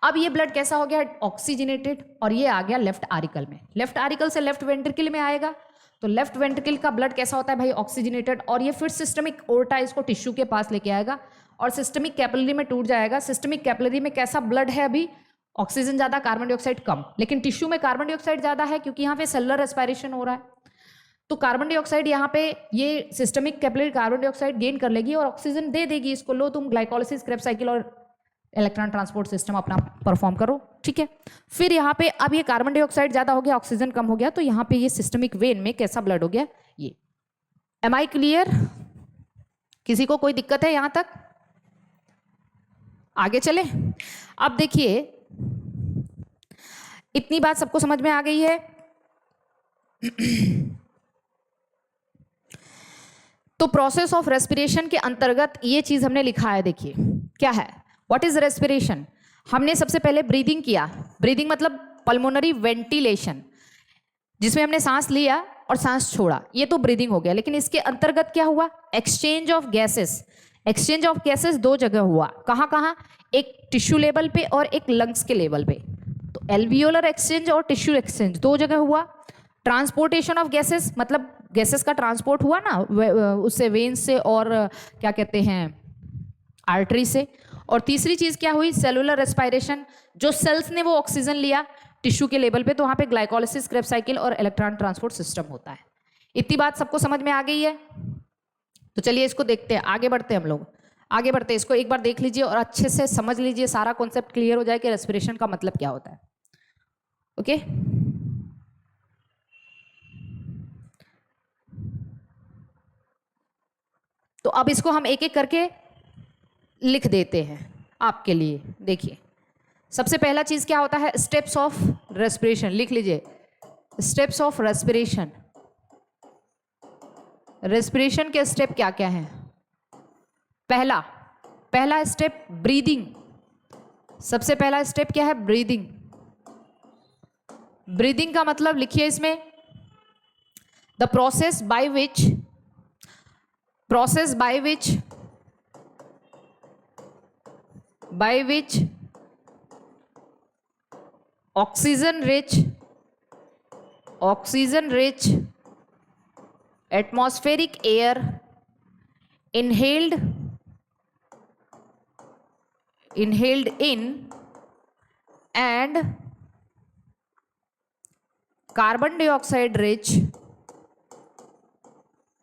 अब ये ब्लड कैसा हो गया? ऑक्सीजनेटेड, और ये आ गया लेफ्ट आरिकल में। लेफ्ट आरिकल से लेफ्ट वेंट्रिकल में आएगा, तो लेफ्ट वेंट्रिकल का ब्लड कैसा होता है भाई? ऑक्सीजनेटेड, और ये फिर सिस्टमिक ओर्टा इसको टिश्यू के पास लेके आएगा और सिस्टमिक कैपिलरी में टूट जाएगा। सिस्टमिक कैपिलरी में कैसा ब्लड है अभी? ऑक्सीजन ज़्यादा, कार्बन डाइऑक्साइड कम, लेकिन टिश्यू में कार्बन डाइऑक्साइड ज़्यादा है क्योंकि यहाँ पे सेलुलर रेस्पिरेशन हो रहा है। तो कार्बन डाइऑक्साइड यहाँ पे ये systemic capillary carbon dioxide gain कर लेगी और ऑक्सीजन दे देगी इसको, लो तुम ग्लाइकोलाइसिस, क्रेब्स साइकिल और इलेक्ट्रॉन ट्रांसपोर्ट सिस्टम अपना परफॉर्म करो, ठीक है। फिर यहाँ पे अब ये कार्बन डाइऑक्साइड ज़्यादा हो गया, ऑक्सीजन कम हो गया, तो यहाँ पे ये सिस्टमिक वेन में कैसा ब्लड हो गया? ये। Am I clear? किसी को कोई दिक्कत है यहाँ तक? आगे चले। अब देखिए, इतनी बात सबको समझ में आ गई है। तो प्रोसेस ऑफ रेस्पिरेशन के अंतर्गत ये चीज हमने लिखा है, देखिए क्या है। What is respiration? हमने सबसे पहले ब्रीदिंग किया। ब्रीदिंग मतलब पल्मोनरी वेंटिलेशन, जिसमें हमने सांस लिया और सांस छोड़ा, ये तो ब्रीदिंग हो गया। लेकिन इसके अंतर्गत क्या हुआ? Exchange of gases. Exchange of gases दो जगह हुआ। कहाँ कहाँ? एक टिश्यू लेवल पे और एक लंग्स के लेवल पे। तो एल्वियोलर एक्सचेंज और टिश्यू एक्सचेंज दो जगह हुआ। ट्रांसपोर्टेशन ऑफ गैसेस मतलब गैसेस का ट्रांसपोर्ट हुआ ना उससे, वेन्स से और क्या कहते हैं आर्टरी से। और तीसरी चीज क्या हुई? सेलुलर रेस्पिरेशन, जो सेल्स ने वो ऑक्सीजन लिया टिश्यू के लेवल पे, तो वहां पे ग्लाइकोलाइसिस, क्रेब्स साइकिल और इलेक्ट्रॉन ट्रांसपोर्ट सिस्टम होता है। इतनी बात सबको समझ में आ गई है? तो चलिए इसको देखते हैं, आगे बढ़ते हैं हम लोग। आगे बढ़ते हैं, इसको एक बार देख लीजिए और अच्छे से समझ लीजिए, सारा कॉन्सेप्ट क्लियर हो जाए कि रेस्पिरेशन का मतलब क्या होता है। ओके, तो अब इसको हम एक एक करके लिख देते हैं आपके लिए। देखिए, सबसे पहला चीज क्या होता है? Steps of respiration. लिख लीजिए, स्टेप्स ऑफ रेस्पिरेशन। रेस्पिरेशन के स्टेप क्या क्या हैं? पहला स्टेप ब्रीदिंग। सबसे पहला स्टेप क्या है? ब्रीदिंग। ब्रीदिंग का मतलब लिखिए इसमें, the process by which oxygen rich atmospheric air inhaled in and carbon dioxide rich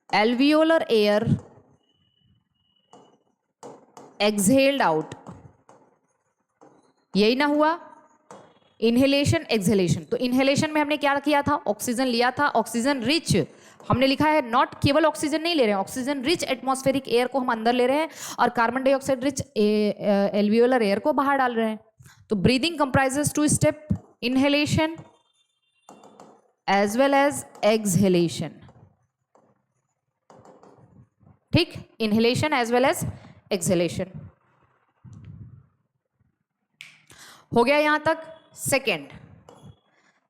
alveolar air exhaled out। यही ना हुआ? Inhalation, exhalation. तो इनहेलेशन में हमने क्या किया था? ऑक्सीजन लिया था, ऑक्सीजन रिच हमने लिखा है, नॉट केवल ऑक्सीजन नहीं ले रहे हैं, ऑक्सीजन रिच एटमॉस्फेरिक एयर को हम अंदर ले रहे हैं और carbon dioxide rich alveolar air को बाहर डाल रहे हैं। तो breathing comprises two step, inhalation as well as exhalation. ठीक, inhalation as well as exhalation हो गया यहां तक।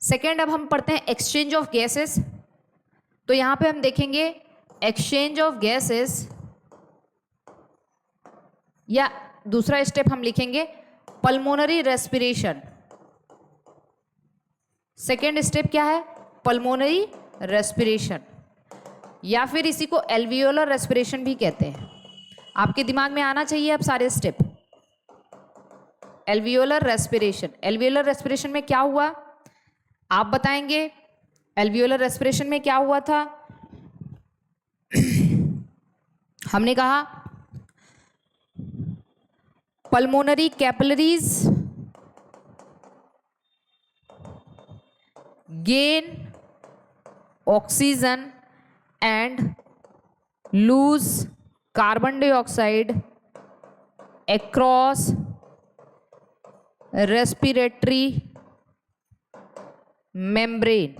सेकेंड अब हम पढ़ते हैं एक्सचेंज ऑफ गैसेस। तो यहां पे हम देखेंगे एक्सचेंज ऑफ गैसेस, या दूसरा स्टेप हम लिखेंगे पल्मोनरी रेस्पिरेशन। सेकेंड स्टेप क्या है? पल्मोनरी रेस्पिरेशन, या फिर इसी को एल्वियोलर रेस्पिरेशन भी कहते हैं। आपके दिमाग में आना चाहिए अब सारे step. Alveolar respiration, alveolar respiration में क्या हुआ आप बताएंगे? एल्वियोलर रेस्पिरेशन में क्या हुआ था? हमने कहा pulmonary capillaries gain oxygen and lose carbon dioxide across respiratory membrane.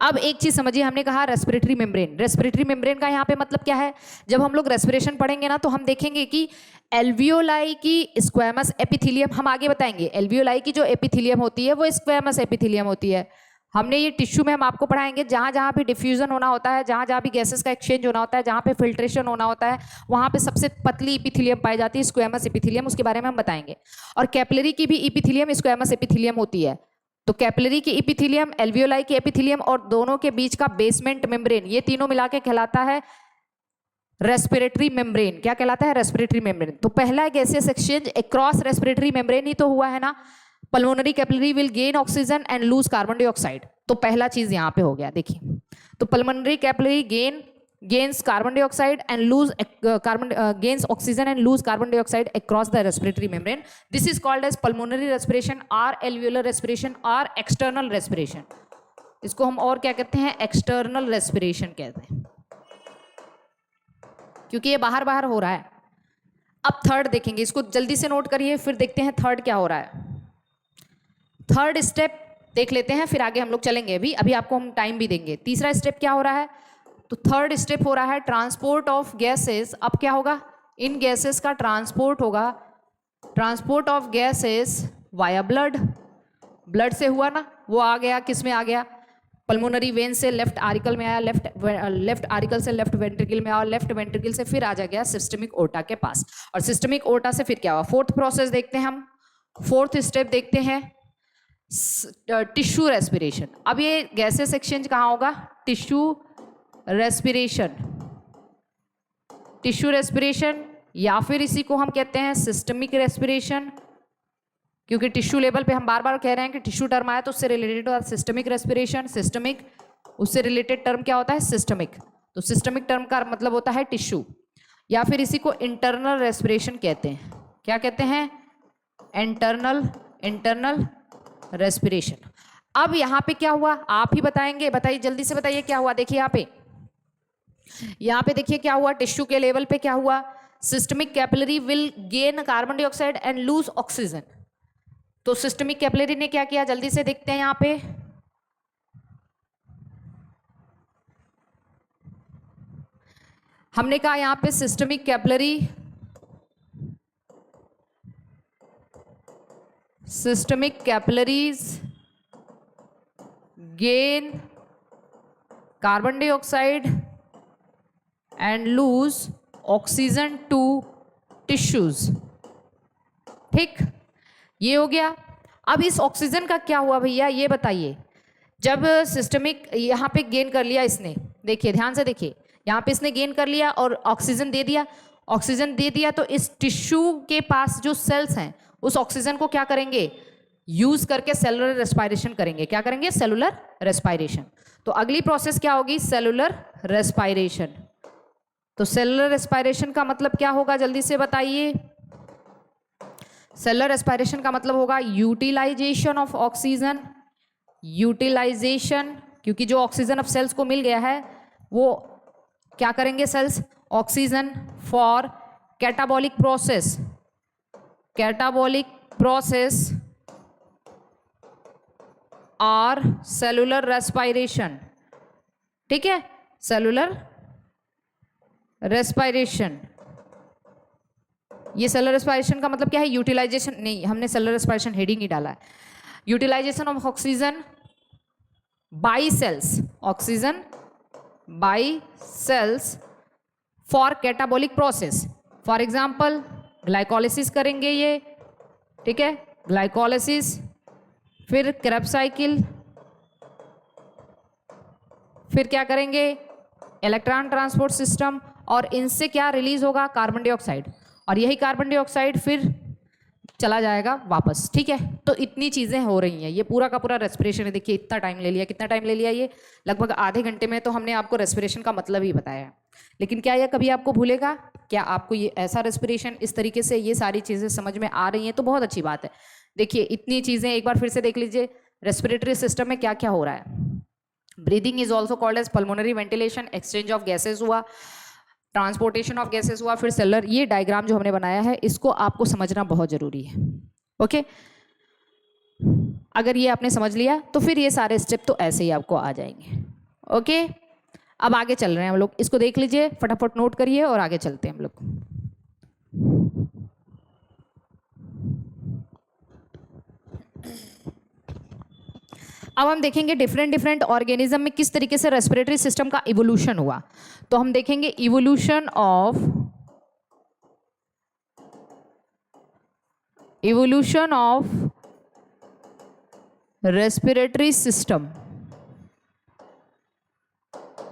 अब एक चीज समझिए, हमने कहा रेस्पिरेटरी मेम्ब्रेन। रेस्पिरेटरी मेम्ब्रेन का यहाँ पे मतलब क्या है? जब हम लोग रेस्पिरेशन पढ़ेंगे ना, तो हम देखेंगे कि एल्वियोलाई की स्क्वैमस एपिथेलियम, हम आगे बताएंगे, एल्वियोलाई की जो एपिथेलियम होती है वो स्क्वैमस एपिथेलियम होती है। हमने ये टिश्यू में हम आपको पढ़ाएंगे जहां जहां भी डिफ्यूजन होना होता है, जहां जहां भी गैसेस का एक्सचेंज होना होता है, जहां पे फिल्ट्रेशन होना होता है, वहां पे सबसे पतली इपिथेलियम पाई जाती है, स्क्वेमस इपिथेलियम, उसके बारे में हम बताएंगे। और कैपिलरी की भी इपिथेलियम स्क्वेमस इपिथेलियम होती है। तो कैपिलरी की इपिथेलियम, एल्वियोलाई की एपिथेलियम और दोनों के बीच का बेसमेंट मेम्ब्रेन, ये तीनों मिला के कहलाता है रेस्पिरेटरी मेम्ब्रेन। क्या कहलाता है? Respiratory membrane. तो पहला gaseous exchange across respiratory membrane ही तो हुआ है ना। Pulmonary capillary will gain oxygen and lose carbon dioxide. तो पहला चीज यहां पे हो गया, देखिए। तो pulmonary capillary gains carbon dioxide and lose gains oxygen and lose carbon dioxide across the respiratory membrane. This is called as pulmonary respiration or alveolar respiration or external respiration. इसको हम और क्या कहते हैं? एक्सटर्नल रेस्पिरेशन कहते हैं, क्योंकि ये बाहर बाहर हो रहा है। अब थर्ड देखेंगे, इसको जल्दी से नोट करिए, फिर देखते हैं थर्ड क्या हो रहा है। थर्ड स्टेप देख लेते हैं, फिर आगे हम लोग चलेंगे। अभी आपको हम टाइम भी देंगे। तीसरा स्टेप क्या हो रहा है? तो थर्ड स्टेप हो रहा है ट्रांसपोर्ट ऑफ गैसेस। अब क्या होगा? इन गैसेस का ट्रांसपोर्ट होगा, transport of gases via blood. Blood से हुआ ना, वो आ गया, किस में आ गया? पल्मोनरी वेन से लेफ्ट आरिकल में आया, लेफ्ट आरिकल से लेफ्ट वेंट्रिकल में आया, लेफ्ट वेंट्रिकल से फिर आ जा गया सिस्टमिक ओटा के पास, और सिस्टमिक ओटा से फिर क्या हुआ? फोर्थ प्रोसेस देखते हैं हम, फोर्थ स्टेप देखते हैं, टिश्यू रेस्पिरेशन। अब ये गैसेस एक्सचेंज कहाँ होगा? टिश्यू रेस्पिरेशन, टिश्यू रेस्पिरेशन, या फिर इसी को हम कहते हैं सिस्टमिक रेस्पिरेशन, क्योंकि टिश्यू लेवल पे हम बार बार कह रहे हैं कि टिश्यू टर्म आया तो उससे रिलेटेड होता है सिस्टमिक रेस्पिरेशन। सिस्टमिक, उससे रिलेटेड टर्म क्या होता है? सिस्टमिक। तो सिस्टमिक टर्म का मतलब होता है टिश्यू, या फिर इसी को इंटरनल रेस्पिरेशन कहते हैं। क्या कहते हैं? Internal respiration. अब यहाँ पे क्या हुआ आप ही बताएंगे, बताइए जल्दी से बताइए क्या हुआ। देखिए यहाँ पे देखिए क्या हुआ, टिश्यू के लेवल पे क्या हुआ? Systemic capillary will gain carbon dioxide and lose oxygen. तो सिस्टमिक कैपिलरी ने क्या किया? जल्दी से देखते हैं यहाँ पे। हमने कहा यहाँ पे systemic capillaries gain carbon dioxide and lose oxygen to tissues. ठीक, ये हो गया। अब इस ऑक्सीजन का क्या हुआ भैया, ये बताइए। जब सिस्टमिक यहाँ पे गेन कर लिया इसने, देखिए ध्यान से देखिए, यहाँ पे इसने गेन कर लिया और ऑक्सीजन दे दिया। ऑक्सीजन दे दिया तो इस टिश्यू के पास जो सेल्स हैं उस ऑक्सीजन को क्या करेंगे? यूज करके सेलुलर रेस्पायरेशन करेंगे। क्या करेंगे? Cellular respiration. तो अगली प्रोसेस क्या होगी? Cellular respiration. तो सेलुलर रेस्पायरेशन का मतलब क्या होगा? जल्दी से बताइए। सेलुलर रेस्पायरेशन का मतलब होगा यूटिलाइजेशन ऑफ ऑक्सीजन। यूटिलाइजेशन, क्योंकि जो ऑक्सीजन अब सेल्स को मिल गया है वो क्या करेंगे cells? Oxygen for catabolic process, catabolic process और सेलुलर रेस्पायरेशन। ठीक है, सेलुलर रेस्पायरेशन। ये सेलुलर रेस्पायरेशन का मतलब क्या है? यूटिलाइजेशन नहीं, हमने सेलुलर रेस्पायरेशन हेडिंग ही डाला है। Utilization of oxygen by cells, oxygen by cells for catabolic process. For example glycolysis करेंगे ये, ठीक है, ग्लाइकोलिसिस, फिर क्रेब्स साइकिल, फिर क्या करेंगे? इलेक्ट्रॉन ट्रांसपोर्ट सिस्टम, और इनसे क्या रिलीज होगा? कार्बन डाइऑक्साइड, और यही कार्बन डाइऑक्साइड फिर चला जाएगा वापस। ठीक है, तो इतनी चीजें हो रही हैं, ये पूरा का पूरा रेस्पिरेशन है। देखिए इतना टाइम ले लिया, कितना टाइम ले लिया? ये लगभग आधे घंटे में तो हमने आपको रेस्पिरेशन का मतलब ही बताया है। लेकिन क्या यह कभी आपको भूलेगा? क्या आपको ये ऐसा रेस्पिरेशन इस तरीके से ये सारी चीजें समझ में आ रही हैं तो बहुत अच्छी बात है। देखिए इतनी चीजें एक बार फिर से देख लीजिए, रेस्पिरेटरी सिस्टम में क्या क्या हो रहा है। Breathing is also called as pulmonary ventilation, exchange of gases हुआ, ट्रांसपोर्टेशन ऑफ गैसेस हुआ, फिर सेलर। ये डायग्राम जो हमने बनाया है इसको आपको समझना बहुत जरूरी है। ओके, अगर ये आपने समझ लिया तो फिर ये सारे स्टेप तो ऐसे ही आपको आ जाएंगे। ओके, अब आगे चल रहे हैं हम लोग, इसको देख लीजिए, फटाफट नोट करिए और आगे चलते हैं हम लोग। अब हम देखेंगे डिफरेंट डिफरेंट ऑर्गेनिज्म में किस तरीके से रेस्पिरेटरी सिस्टम का इवोल्यूशन हुआ। तो हम देखेंगे evolution of respiratory system.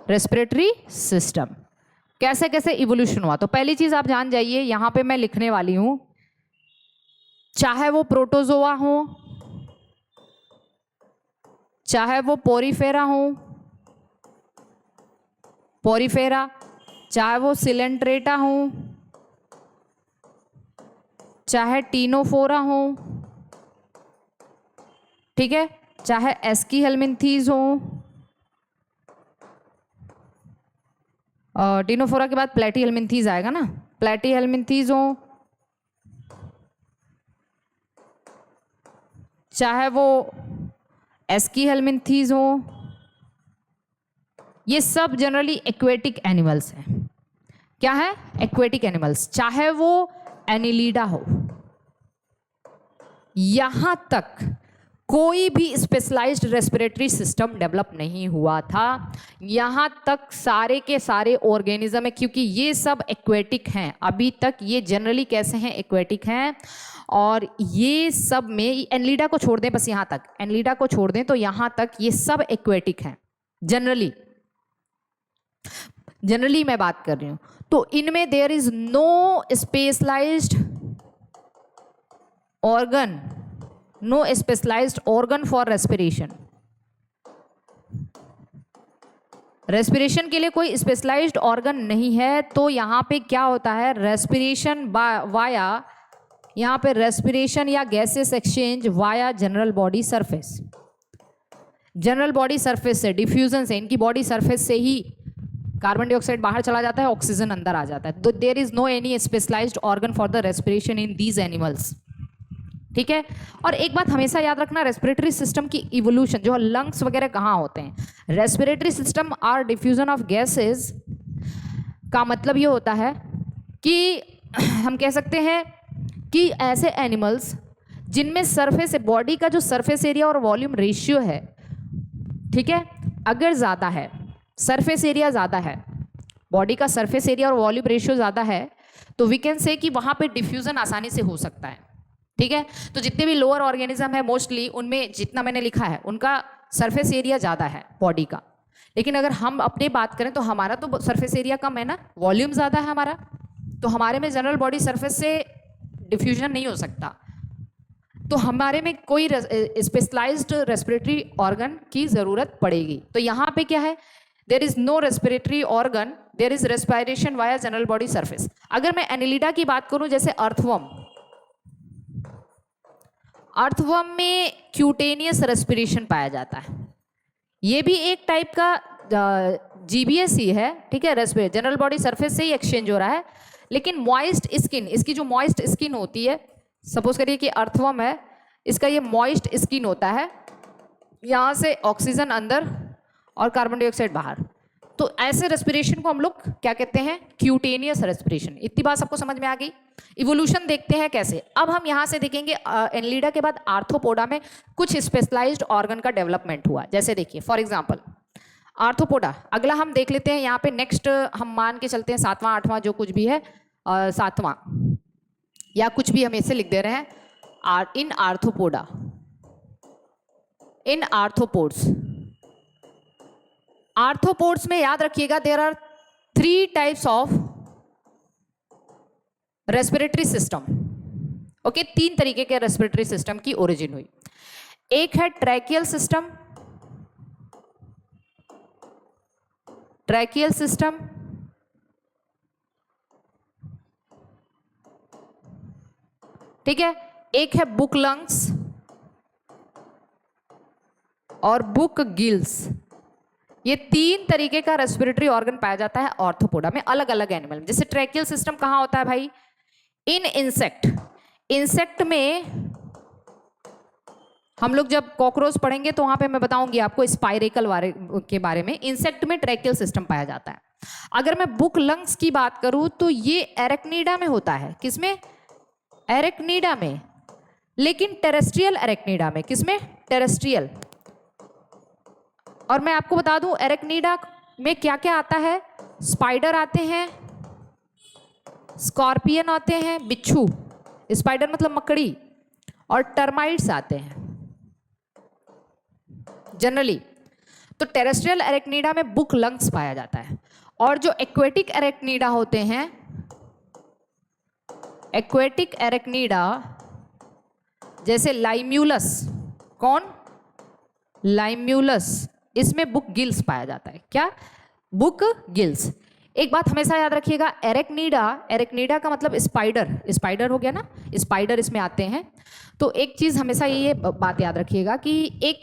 Respiratory system कैसे कैसे इवोल्यूशन हुआ। तो पहली चीज आप जान जाइए, यहां पे मैं लिखने वाली हूं, चाहे वो प्रोटोजोआ हो, चाहे वो पोरीफेरा हो, चाहे वो सिलेंट्रेटा हो, चाहे टीनोफोरा हो, ठीक है, चाहे एस्कीहेलमिंथीज हो, टीनोफोरा के बाद प्लेटीहेलमिंथीज आएगा ना, प्लेटीहेलमिंथीज हो, चाहे वो एस्कीहेलमिंथीज हो, ये सब जनरली एक्वेटिक एनिमल्स हैं। क्या है? Aquatic animals. चाहे वो एनिलीडा हो, यहां तक कोई भी स्पेशलाइज्ड रेस्पिरेटरी सिस्टम डेवलप नहीं हुआ था। यहां तक सारे के सारे ऑर्गेनिज्म है, क्योंकि ये सब एक्वेटिक हैं अभी तक। ये जनरली कैसे हैं? एक्वेटिक हैं। और ये सब में एनलीडा को छोड़ दें, बस यहां तक, एनलीडा को छोड़ दें तो यहां तक ये सब एक्वेटिक हैं जनरली मैं बात कर रही हूं। तो इनमें there is no specialized organ for respiration. Respiration के लिए कोई स्पेशलाइज्ड ऑर्गन नहीं है। तो यहां पे क्या होता है? रेस्पिरेशन वाया, यहां पे रेस्पिरेशन या gases exchange via general body surface. General body surface से, डिफ्यूजन से, इनकी बॉडी सरफेस से ही कार्बन डाइऑक्साइड बाहर चला जाता है, ऑक्सीजन अंदर आ जाता है। तो there is no any specialized organ for the respiration in these animals. ठीक है। और एक बात हमेशा याद रखना, रेस्पिरेटरी सिस्टम की इवोल्यूशन, जो लंग्स वगैरह कहाँ होते हैं? Respiratory system or diffusion of gases का मतलब ये होता है कि हम कह सकते हैं कि ऐसे एनिमल्स जिनमें सरफेस, बॉडी का जो सरफेस एरिया और वॉल्यूम रेशियो है, ठीक है, अगर ज़्यादा है, सरफेस एरिया ज़्यादा है, बॉडी का सरफेस एरिया और वॉल्यूम रेशियो ज़्यादा है, तो वी कैन से कि वहाँ पे डिफ्यूजन आसानी से हो सकता है। ठीक है। तो जितने भी लोअर ऑर्गेनिज्म है मोस्टली, उनमें जितना मैंने लिखा है उनका सरफेस एरिया ज़्यादा है बॉडी का। लेकिन अगर हम अपने बात करें तो हमारा तो सरफेस एरिया कम है ना, वॉल्यूम ज़्यादा है हमारा, तो हमारे में जनरल बॉडी सरफेस से डिफ्यूजन नहीं हो सकता। तो हमारे में कोई स्पेशलाइज्ड रेस्पिरेटरी ऑर्गन की ज़रूरत पड़ेगी। तो यहाँ पे क्या है? There is no respiratory organ, there is respiration via general body surface. अगर मैं एनिलिडा की बात करूँ, जैसे अर्थवर्म में क्यूटेनियस रेस्पिरेशन पाया जाता है। ये भी एक टाइप का जीबीएस ही है, ठीक है, रेस्पिरेट जनरल बॉडी सरफेस से ही एक्सचेंज हो रहा है। लेकिन मॉइस्ट स्किन, इसकी जो मॉइस्ट स्किन होती है, सपोज करिए कि अर्थवर्म है, इसका ये मॉइस्ट स्किन होता है, यहाँ से ऑक्सीजन अंदर और कार्बन डाइऑक्साइड बाहर। तो ऐसे रेस्पिरेशन को हम लोग क्या कहते हैं? Cutaneous respiration. इतनी बात सबको समझ में आ गई? इवोल्यूशन देखते हैं कैसे। अब हम यहाँ से देखेंगे एनलीडा के बाद आर्थ्रोपोडा में कुछ स्पेशलाइज्ड ऑर्गन का डेवलपमेंट हुआ। जैसे देखिए फॉर एग्जांपल आर्थ्रोपोडा, अगला हम देख लेते हैं। यहाँ पे नेक्स्ट हम मान के चलते हैं 7वां 8वां जो कुछ भी है, 7वां या कुछ भी हम ऐसे लिख दे रहे हैं, in arthropoda, in arthropods. Arthropods में याद रखिएगा there are 3 types of respiratory system. Okay, 3 तरीके के रेस्पिरेटरी सिस्टम की ओरिजिन हुई। एक है ट्रैकियल सिस्टम, ट्रैकियल सिस्टम, ठीक है, एक है बुक लंग्स और बुक गिल्स। ये 3 तरीके का रेस्पिरेटरी ऑर्गन पाया जाता है आर्थ्रोपोडा में, अलग अलग एनिमल में। जैसे ट्रैकियल सिस्टम कहाँ होता है भाई? इन इंसेक्ट में हम लोग जब कॉकरोच पढ़ेंगे तो वहां पे मैं बताऊंगी आपको स्पाइरेकल के बारे में। इंसेक्ट में ट्रैकियल सिस्टम पाया जाता है। अगर मैं बुक लंग्स की बात करूं तो ये एरेक्निडा में होता है। किसमें? एरेक्निडा में, लेकिन टेरेस्ट्रियल एरेक्निडा में। किसमें? टेरेस्ट्रियल। और मैं आपको बता दूं एरेक्निडा में क्या क्या आता है, स्पाइडर आते हैं, स्कॉर्पियन आते हैं, बिच्छू, स्पाइडर मतलब मकड़ी, और टर्माइट्स आते हैं जनरली। तो टेरेस्ट्रियल एरेक्निडा में बुक लंग्स पाया जाता है। और जो एक्वेटिक एरेक्निडा होते हैं, एक्वेटिक एरेक्निडा जैसे लाइम्यूलस, कौन, लाइम्यूलस, इसमें बुक गिल्स पाया जाता है। क्या, बुक गिल्स। एक बात हमेशा याद रखिएगा, एरेक्निडा, एरेक्निडा का मतलब स्पाइडर, स्पाइडर हो गया ना, स्पाइडर इसमें आते हैं। तो एक चीज हमेशा ये बात याद रखिएगा कि एक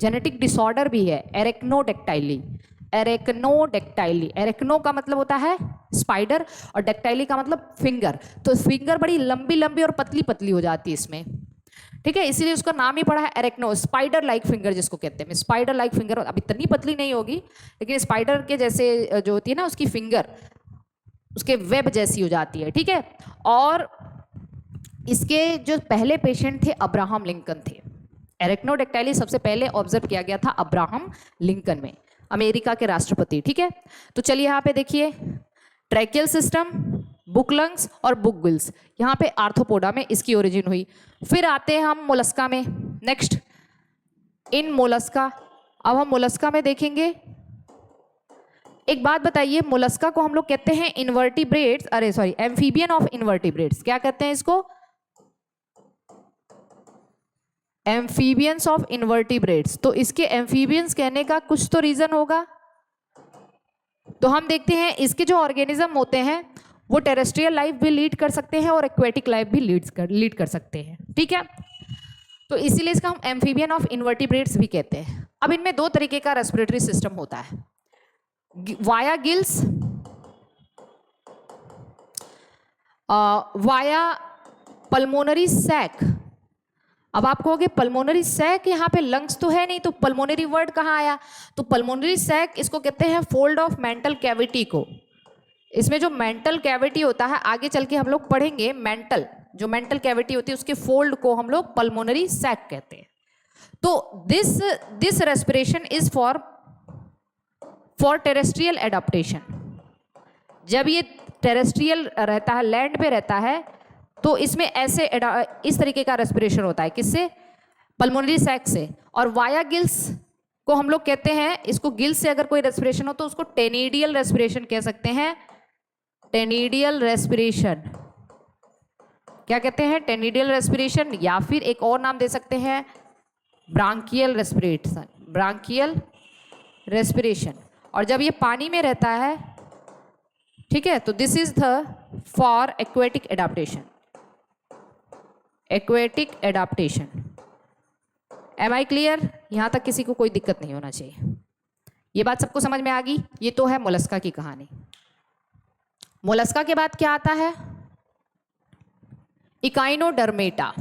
जेनेटिक डिसऑर्डर भी है एरेक्नोडेक्टाइली, एरेक्नोडेक्टाइली, एरेक्नो का मतलब होता है स्पाइडर और डेक्टाइली का मतलब फिंगर। तो फिंगर बड़ी लंबी लंबी और पतली पतली हो जाती है इसमें, ठीक है, इसीलिए उसका नाम ही पड़ा है एरेक्नो, स्पाइडर लाइक फिंगर जिसको कहते हैं। स्पाइडर लाइक फिंगर, अब इतनी पतली नहीं होगी लेकिन स्पाइडर के जैसे जो होती है ना उसकी फिंगर, उसके वेब जैसी हो जाती है, ठीक है। और इसके जो पहले पेशेंट थे अब्राहम लिंकन थे। एरेक्नोडेक्टाइली सबसे पहले ऑब्जर्व किया गया था अब्राहम लिंकन में, अमेरिका के राष्ट्रपति, ठीक है। तो चलिए यहाँ पे देखिए, ट्रैकियल सिस्टम, बुक लंग्स और बुक गिल्स, यहाँ पे आर्थ्रोपोडा में इसकी ओरिजिन हुई। फिर आते हैं हम मोलस्का में, नेक्स्ट इन मोलस्का। अब हम मोलस्का में देखेंगे, एक बात बताइए, मोलस्का को हम लोग कहते हैं इनवर्टिब्रेट्स, अरे सॉरी, एम्फीबियन ऑफ इनवर्टिब्रेट्स, क्या कहते हैं इसको, एम्फीबियंस ऑफ इनवर्टिब्रेट्स। तो इसके एम्फीबियंस कहने का कुछ तो रीजन होगा। तो हम देखते हैं इसके जो ऑर्गेनिज्म होते हैं वो टेरेस्ट्रियल लाइफ भी लीड कर सकते हैं और एक्वेटिक लाइफ भी लीड कर सकते हैं, ठीक है। तो इसीलिए इसका हम एम्फीबियन ऑफ इनवर्टिब्रेट्स भी कहते हैं। अब इनमें दो तरीके का रेस्पिरेटरी सिस्टम होता है, via gills, via pulmonary sac. अब आप कहोगे पल्मोनरी सैक, यहाँ पे लंग्स तो है नहीं, तो पल्मोनरी वर्ड कहाँ आया। तो पल्मोनरी सैक इसको कहते हैं फोल्ड ऑफ मेंटल कैविटी को। इसमें जो मेंटल कैविटी होता है, आगे चल के हम लोग पढ़ेंगे, मेंटल जो मेंटल कैविटी होती है उसके फोल्ड को हम लोग पल्मोनरी सैक कहते हैं। तो this respiration is for terrestrial adaptation. जब ये टेरेस्ट्रियल रहता है, लैंड पे रहता है, तो इसमें ऐसे इस तरीके का रेस्पिरेशन होता है, किससे, पल्मोनरी सैक से। और वाया गिल्स को हम लोग कहते हैं, इसको गिल्स से अगर कोई रेस्पिरेशन हो तो उसको टेनिडियल रेस्पिरेशन कह सकते हैं, टेनिडियल रेस्पिरेशन, क्या कहते हैं, टेनिडियल रेस्पिरेशन, या फिर एक और नाम दे सकते हैं ब्रांकियल रेस्पिरेशन, ब्रांकियल रेस्पिरेशन। और जब ये पानी में रहता है, ठीक है, तो this is the for aquatic adaptation, aquatic adaptation. Am I clear, यहां तक किसी को कोई दिक्कत नहीं होना चाहिए, ये बात सबको समझ में आ गई। ये तो है मोलस्का की कहानी। मोलस्का के बाद क्या आता है, इकाइनोडर्मेटा।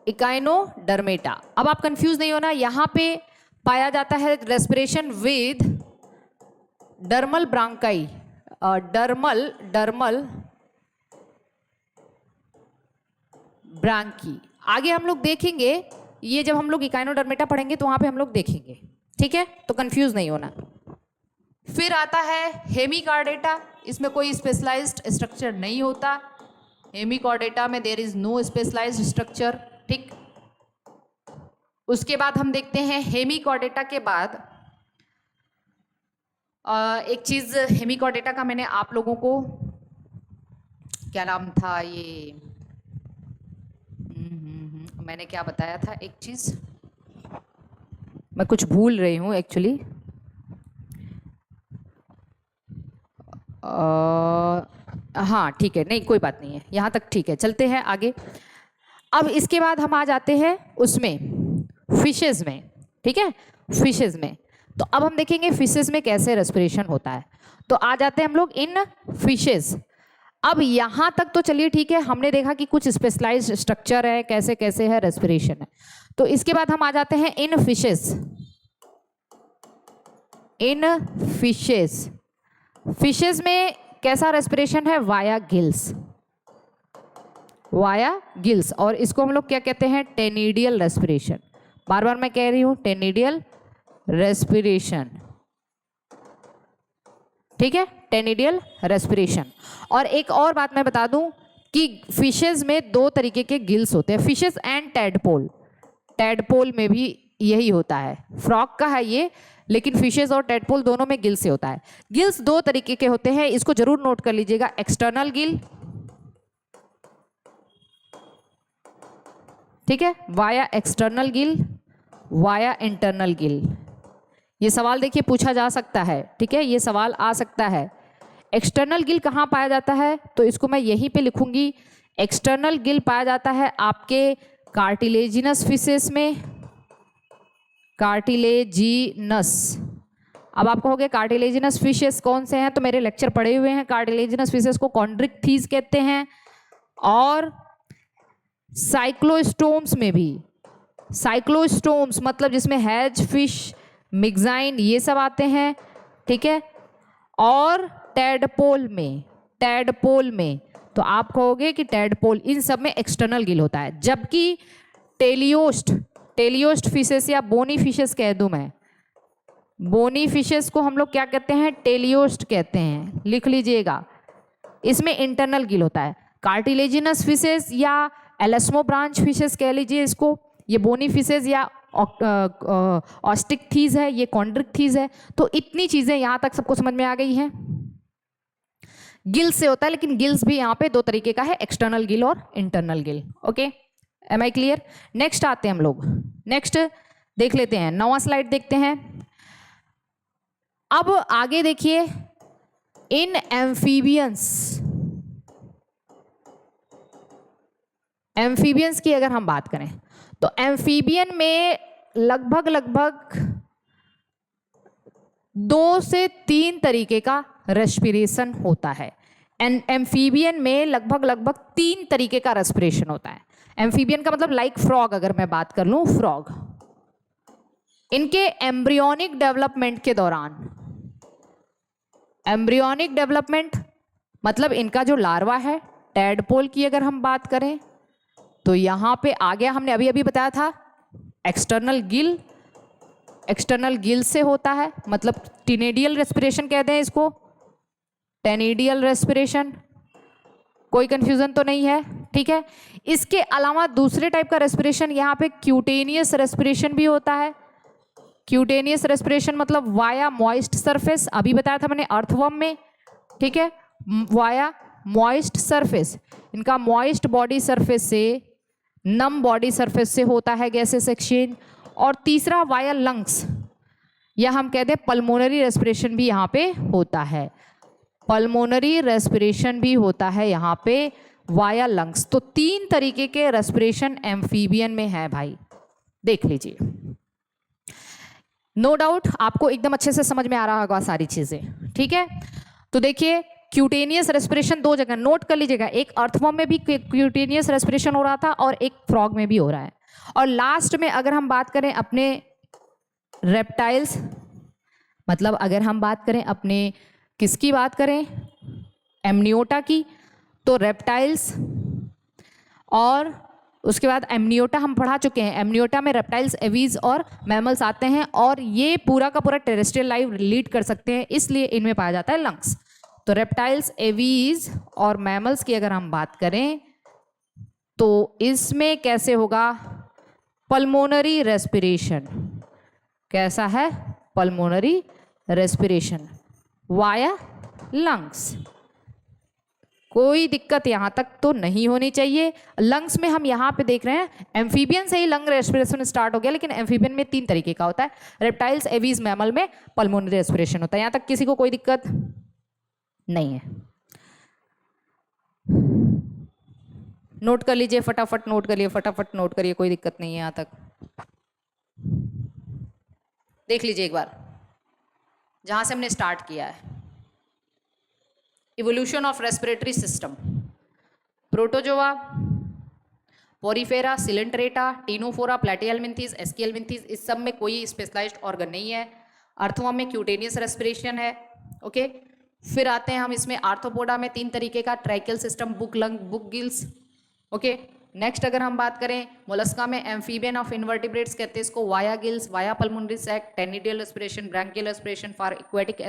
इकाइनोडर्मेटा, अब आप कंफ्यूज नहीं होना, यहां पे पाया जाता है respiration with dermal bronchi, dermal bronchi. आगे हम लोग देखेंगे, ये जब हम लोग इकाइनोडर्मेटा पढ़ेंगे तो वहां पे हम लोग देखेंगे, ठीक है, तो कंफ्यूज नहीं होना। फिर आता है हेमिकॉर्डेटा, इसमें कोई स्पेशलाइज्ड स्ट्रक्चर नहीं होता, हेमिकॉर्डेटा में there is no specialized structure, ठीक। उसके बाद हम देखते हैं हेमिकॉर्डेटा के बाद एक चीज, हेमिकॉर्डेटा का मैंने आप लोगों को, क्या नाम था ये, मैंने क्या बताया था, एक चीज मैं कुछ भूल रही हूँ एक्चुअली। हाँ ठीक है, नहीं कोई बात नहीं है, यहाँ तक ठीक है, चलते हैं आगे। अब इसके बाद हम आ जाते हैं उसमें फिशेज में, ठीक है, फिशेज में। तो अब हम देखेंगे फिशेज में कैसे रेस्पिरेशन होता है। तो आ जाते हैं हम लोग इन फिशेज। अब यहाँ तक तो चलिए ठीक है, हमने देखा कि कुछ स्पेशलाइज्ड स्ट्रक्चर है, कैसे कैसे है रेस्पिरेशन है। तो इसके बाद हम आ जाते हैं इन फिशेज। इन फिशेज, फिशेज में कैसा रेस्पिरेशन है, वाया गिल्स, वाया गिल्स, और इसको हम लोग क्या कहते हैं, टेनिडियल रेस्पिरेशन। बार बार मैं कह रही हूं टेनिडियल रेस्पिरेशन, ठीक है, टेनिडियल रेस्पिरेशन। और एक और बात मैं बता दूं कि फिशेस में दो तरीके के गिल्स होते हैं, फिशेस एंड टैडपोल। टैडपोल में भी यही होता है, फ्रॉग का है ये, लेकिन फिशेस और टैडपोल दोनों में गिल से होता है। गिल्स दो तरीके के होते हैं, इसको जरूर नोट कर लीजिएगा, एक्सटर्नल गिल, ठीक है, via external Gill, via internal Gill. ये सवाल देखिए पूछा जा सकता है, ठीक है, ये सवाल आ सकता है। एक्सटर्नल गिल कहाँ पाया जाता है, तो इसको मैं यहीं पे लिखूंगी। एक्सटर्नल गिल पाया जाता है आपके कार्टिलेजिनस फिशेस में, कार्टिलेजिनस। अब आप कहोगे कार्टिलेजिनस फिशेस कौन से हैं, तो मेरे लेक्चर पढ़े हुए हैं। कार्टिलेजिनस फिशेस को कॉन्ड्रिक्थीज कहते हैं, और साइक्लोस्टोम्स में भी, साइक्लोस्टोम्स मतलब जिसमें हैज फिश, मिग्जाइन, ये सब आते हैं, ठीक है। और टैडपोल में, टैडपोल में तो आप कहोगे कि टैडपोल, इन सब में एक्सटर्नल गिल होता है। जबकि टेलियोस्ट, टेलियोस्ट फिशेस या बोनी फिशेस कह दूं मैं, बोनी फिशेस को हम लोग क्या कहते हैं, टेलियोस्ट कहते हैं, लिख लीजिएगा। इसमें इंटरनल गिल होता है। कार्टिलेजिनस फिशेस या एलास्मो ब्रांच फिशेस कह लीजिए इसको, ये बोनी फिशेस या ऑस्टिकथीज है, ये कॉन्ड्रिक्थीज है। तो इतनी चीजें यहां तक सबको समझ में आ गई हैं। गिल्स से होता है, लेकिन गिल्स भी यहाँ पे दो तरीके का है, एक्सटर्नल गिल और internal gill. Okay, am I clear? Next आते हैं हम लोग, नेक्स्ट देख लेते हैं, 9वां स्लाइड देखते हैं। अब आगे देखिए, इन एम्फीबियंस, एम्फीबियंस की अगर हम बात करें तो एम्फीबियन में लगभग 2 से 3 तरीके का रेस्पिरेशन होता है। एम्फीबियन में लगभग 3 तरीके का रेस्पिरेशन होता है। एम्फीबियन का मतलब लाइक फ्रॉग, अगर मैं बात कर लूं फ्रॉग, इनके एम्ब्रियोनिक डेवलपमेंट के दौरान, एम्ब्रियोनिक डेवलपमेंट मतलब इनका जो लार्वा है, टैडपोल की अगर हम बात करें तो यहां पे आ गया, हमने अभी अभी बताया था एक्सटर्नल गिल, एक्सटर्नल गिल से होता है, मतलब टेनिडियल रेस्पिरेशन कहते हैं इसको, टेनिडियल रेस्पिरेशन, कोई कंफ्यूजन तो नहीं है, ठीक है। इसके अलावा दूसरे टाइप का रेस्पिरेशन यहाँ पे क्यूटेनियस रेस्पिरेशन भी होता है। क्यूटेनियस रेस्पिरेशन मतलब वाया मॉइस्ट सरफेस, अभी बताया था मैंने अर्थवर्म में, ठीक है, वाया मॉइस्ट सरफेस, इनका मॉइस्ट बॉडी सरफेस से नम बॉडी सरफेस से होता है गैसेस एक्सचेंज। और तीसरा वाया लंग्स, या हम कहते हैं पल्मोनरी रेस्पिरेशन भी यहाँ पे होता है, पल्मोनरी रेस्पिरेशन भी होता है यहाँ पे वाया लंग्स। तो 3 तरीके के रेस्पिरेशन एम्फीबियन में है भाई, देख लीजिए। नो डाउट आपको एकदम अच्छे से समझ में आ रहा होगा सारी चीजें, ठीक है। तो देखिए, क्यूटेनियस रेस्पिरेशन 2 जगह नोट कर लीजिएगा, एक अर्थवर्म में भी क्यूटेनियस रेस्पिरेशन हो रहा था और एक फ्रॉग में भी हो रहा है। और लास्ट में अगर हम बात करें अपने रेप्टाइल्स, मतलब अगर हम बात करें अपने किसकी बात करें, एमनियोटा की, तो रेप्टाइल्स और उसके बाद एमनियोटा हम पढ़ा चुके हैं। एमनियोटा में रेप्टाइल्स, एवीज और मैमल्स आते हैं, और ये पूरा का पूरा टेरेस्ट्रियल लाइफ लीड कर सकते हैं, इसलिए इनमें पाया जाता है लंग्स। तो रेप्टाइल्स, एवीज और मैमल्स की अगर हम बात करें तो इसमें कैसे होगा, पल्मोनरी रेस्पिरेशन, कैसा है, पल्मोनरी रेस्पिरेशन वाया लंग्स। कोई दिक्कत यहां तक तो नहीं होनी चाहिए। लंग्स में हम यहां पे देख रहे हैं एम्फीबियन से ही लंग रेस्पिरेशन स्टार्ट हो गया, लेकिन एम्फीबियन में 3 तरीके का होता है, रेप्टाइल्स, एवीज, मैमल में पल्मोनरी रेस्पिरेशन होता है। यहां तक किसी को कोई दिक्कत नहीं है? नोट कर लीजिए, फटाफट नोट करिए, फटाफट नोट करिए, कोई दिक्कत नहीं है यहां तक। देख लीजिए एक बार जहां से हमने स्टार्ट किया है, evolution of respiratory system, Protozoa, Porifera, Coelenterata, Ctenophora, Platyhelminthes, Aschelminthes, इस सब में कोई स्पेशलाइज्ड ऑर्गन नहीं है। अर्थवर्म में क्यूटेनियस रेस्पिरेशन है, ओके। फिर आते हैं हम इसमें आर्थ्रोपोडा में 3 तरीके का, tracheal system, book lung, book gills, okay. Next अगर हम बात करें मोलस्का में एम्फीबियन ऑफ इन्वर्टिब्रेट्स कहते हैं इसको, via gills, via pulmonary sac, tenidial respiration, branchial respiration for aquatic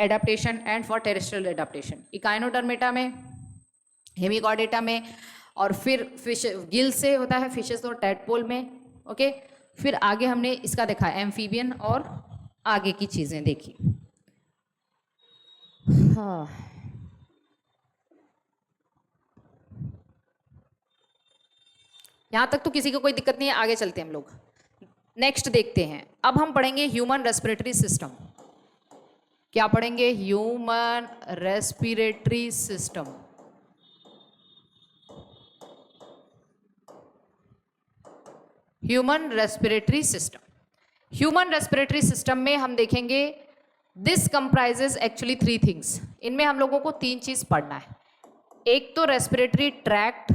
adaptation and for terrestrial adaptation. Echinodermata में, हेमिकॉर्डेटा में, और फिर फिश गिल से होता है फिशेस और टैडपोल में। ओके, फिर आगे हमने इसका देखा एम्फीबियन और आगे की चीजें देखी। हाँ, यहां तक तो किसी को कोई दिक्कत नहीं है, आगे चलते हैं हम लोग। नेक्स्ट देखते हैं, अब हम पढ़ेंगे ह्यूमन रेस्पिरेटरी सिस्टम। क्या पढ़ेंगे? Human respiratory system. Human respiratory system, human respiratory system में हम देखेंगे दिस कंप्राइजेज एक्चुअली 3 थिंग्स। इनमें हम लोगों को 3 चीज पढ़ना है। एक तो रेस्पिरेटरी ट्रैक्ट,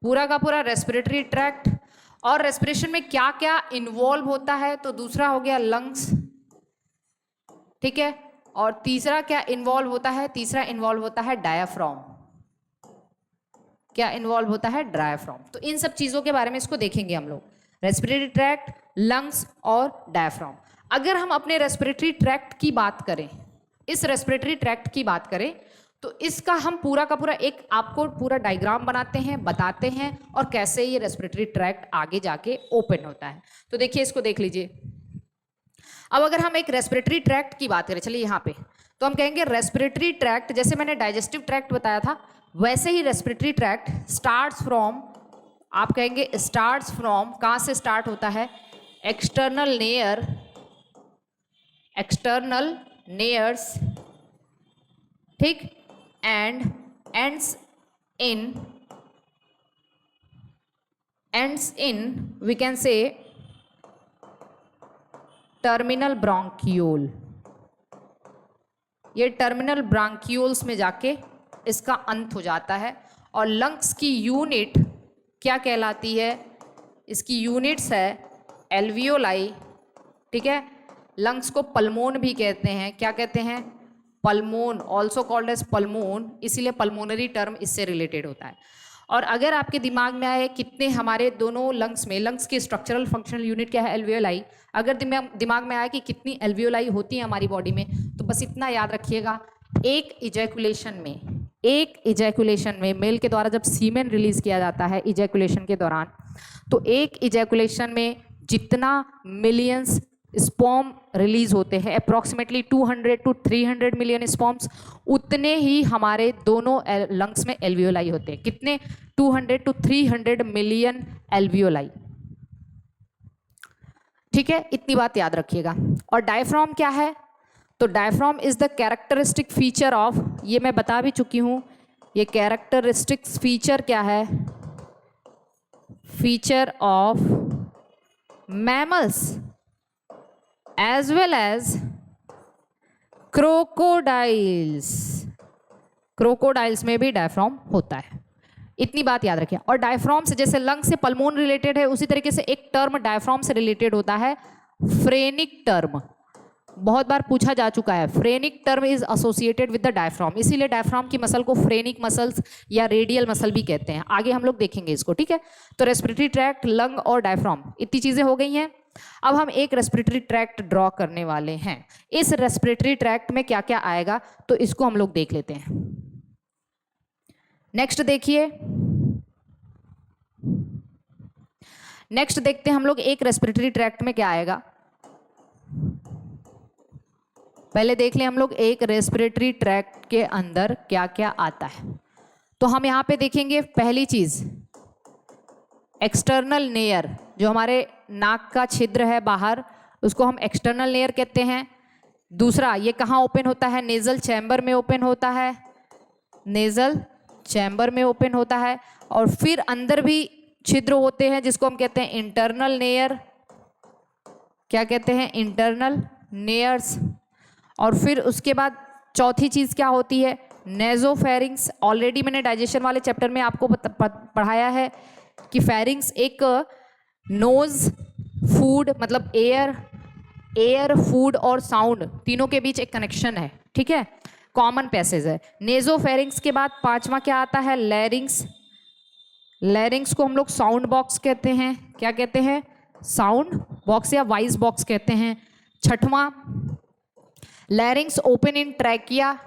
पूरा का पूरा रेस्पिरेटरी ट्रैक्ट, और रेस्पिरेशन में क्या क्या इन्वॉल्व होता है। तो दूसरा हो गया लंग्स, ठीक है, और तीसरा क्या इन्वॉल्व होता है? तीसरा इन्वॉल्व होता है डायाफ्राम। क्या इन्वॉल्व होता है? डायाफ्राम। तो इन सब चीजों के बारे में इसको देखेंगे हम लोग, रेस्पिरेटरी ट्रैक्ट, लंग्स और डायाफ्राम। अगर हम अपने रेस्पिरेटरी ट्रैक्ट की बात करें, इस रेस्पिरेटरी ट्रैक्ट की बात करें, तो इसका हम पूरा का पूरा एक आपको पूरा डायग्राम बनाते हैं, बताते हैं, और कैसे ये रेस्पिरेटरी ट्रैक्ट आगे जाके ओपन होता है। तो देखिए, इसको देख लीजिए। अब अगर हम एक रेस्पिरेटरी ट्रैक्ट की बात करें, चलिए यहाँ पे, तो हम कहेंगे रेस्पिरेटरी ट्रैक्ट, जैसे मैंने डाइजेस्टिव ट्रैक्ट बताया था, वैसे ही रेस्पिरेटरी ट्रैक्ट स्टार्ट्स फ्रॉम, आप कहेंगे स्टार्ट्स फ्रॉम, कहाँ से स्टार्ट होता है? एक्सटर्नल नेयर, एक्सटर्नल नेयर्स, ठीक, and ends in we can say terminal bronchiole. ये टर्मिनल ब्रोंकियोल्स में जाके इसका अंत हो जाता है। और लंग्स की यूनिट क्या कहलाती है? इसकी यूनिट्स है एल्वियोलाई, ठीक है। लंग्स को पल्मोन भी कहते हैं। क्या कहते हैं? पल्मोन, ऑल्सो कॉल्ड एज पल्मोन, इसीलिए पल्मोनरी टर्म इससे रिलेटेड होता है। और अगर आपके दिमाग में आए कितने हमारे दोनों लंग्स में, लंग्स की स्ट्रक्चरल फंक्शनल यूनिट क्या है? एल्वियोलाई। अगर दिमाग में आए कि कितनी एल्वियोलाई होती है हमारी बॉडी में, तो बस इतना याद रखिएगा, एक इजैकुलेशन में मेल के द्वारा जब सीमेन रिलीज किया जाता है इजैकुलेशन के दौरान, तो एक इजैकुलेशन में जितना मिलियंस स्पर्म रिलीज होते हैं, अप्रॉक्सीमेटली 200 to 300 मिलियन स्पर्म्स, उतने ही हमारे दोनों लंग्स में एल्वियोलाई होते हैं। कितने? 200 to 300 मिलियन एल्वियोलाई, ठीक है, इतनी बात याद रखिएगा। और डायफ्राम क्या है? तो diaphragm is the characteristic feature of, ये मैं बता भी चुकी हूं, ये कैरेक्टरिस्टिक फीचर क्या है? Feature of mammals as well as crocodiles. Crocodiles में भी डायफ्राम होता है, इतनी बात याद रखिए। और डायफ्राम से, जैसे लंग से पल्मोन रिलेटेड है, उसी तरीके से एक टर्म डायफ्राम से रिलेटेड होता है, फ्रेनिक टर्म। बहुत बार पूछा जा चुका है, phrenic term is associated with the diaphragm, इसीलिए डायफ्राम की मसल को फ्रेनिक मसल्स या रेडियल मसल भी कहते हैं। आगे हम लोग देखेंगे इसको, ठीक है। तो रेस्पिरेटरी ट्रैक्ट, लंग और डायफ्राम, इतनी चीजें हो गई हैं। अब हम एक रेस्पिरेटरी ट्रैक्ट ड्रॉ करने वाले हैं। इस रेस्पिरेटरी ट्रैक्ट में क्या क्या आएगा, तो इसको हम लोग देख लेते हैं। नेक्स्ट देखिए, नेक्स्ट देखते हैं हम लोग एक रेस्पिरेटरी ट्रैक्ट में क्या आएगा। पहले देख लें हम लोग एक रेस्पिरेटरी ट्रैक्ट के अंदर क्या क्या आता है। तो हम यहां पे देखेंगे, पहली चीज एक्सटर्नल नेयर, जो हमारे नाक का छिद्र है बाहर, उसको हम एक्सटर्नल नेयर कहते हैं। दूसरा, ये कहाँ ओपन होता है? नेजल चैम्बर में ओपन होता है, नेजल चैम्बर में ओपन होता है। और फिर अंदर भी छिद्र होते हैं जिसको हम कहते हैं इंटरनल नेयर। क्या कहते हैं? इंटरनल नेयर्स। और फिर उसके बाद चौथी चीज क्या होती है? नेजोफेरिंग्स। ऑलरेडी मैंने डाइजेशन वाले चैप्टर में आपको पढ़ाया है कि फेरिंग्स एक नोज, फूड, मतलब एयर, फूड और साउंड, तीनों के बीच एक कनेक्शन है, ठीक है। कॉमन पैसेज है। नेजोफेरिंग्स के बाद पांचवा क्या आता है? लैरिंग्स। लैरिंग्स को हम लोग साउंड बॉक्स कहते हैं। क्या कहते हैं? साउंड बॉक्स या वॉइस बॉक्स कहते हैं। छठवां, लैरिंग्स ओपन इन ट्रैकिया,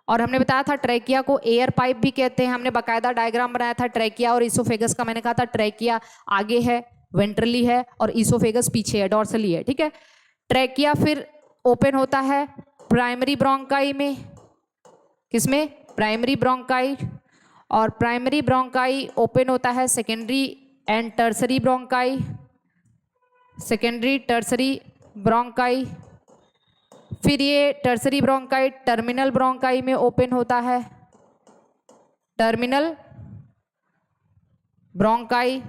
और हमने बताया था ट्रैकिया को एयर पाइप भी कहते हैं। हमने बाकायदा डायग्राम बनाया था ट्रैकिया और इसोफेगस का। मैंने कहा था ट्रैकिया आगे है, वेंट्रली है, और इसोफेगस पीछे है, डॉर्सली है, ठीक है। ट्रैकिया फिर ओपन होता है प्राइमरी ब्रोंकाई में। किसमें? Primary bronchi. और प्राइमरी ब्रोंकाई ओपन होता है secondary and tertiary bronchi. Secondary tertiary bronchi. फिर ये टर्सरी ब्रोंकाई टर्मिनल ब्रोंकाई में ओपन होता है। Terminal bronchi,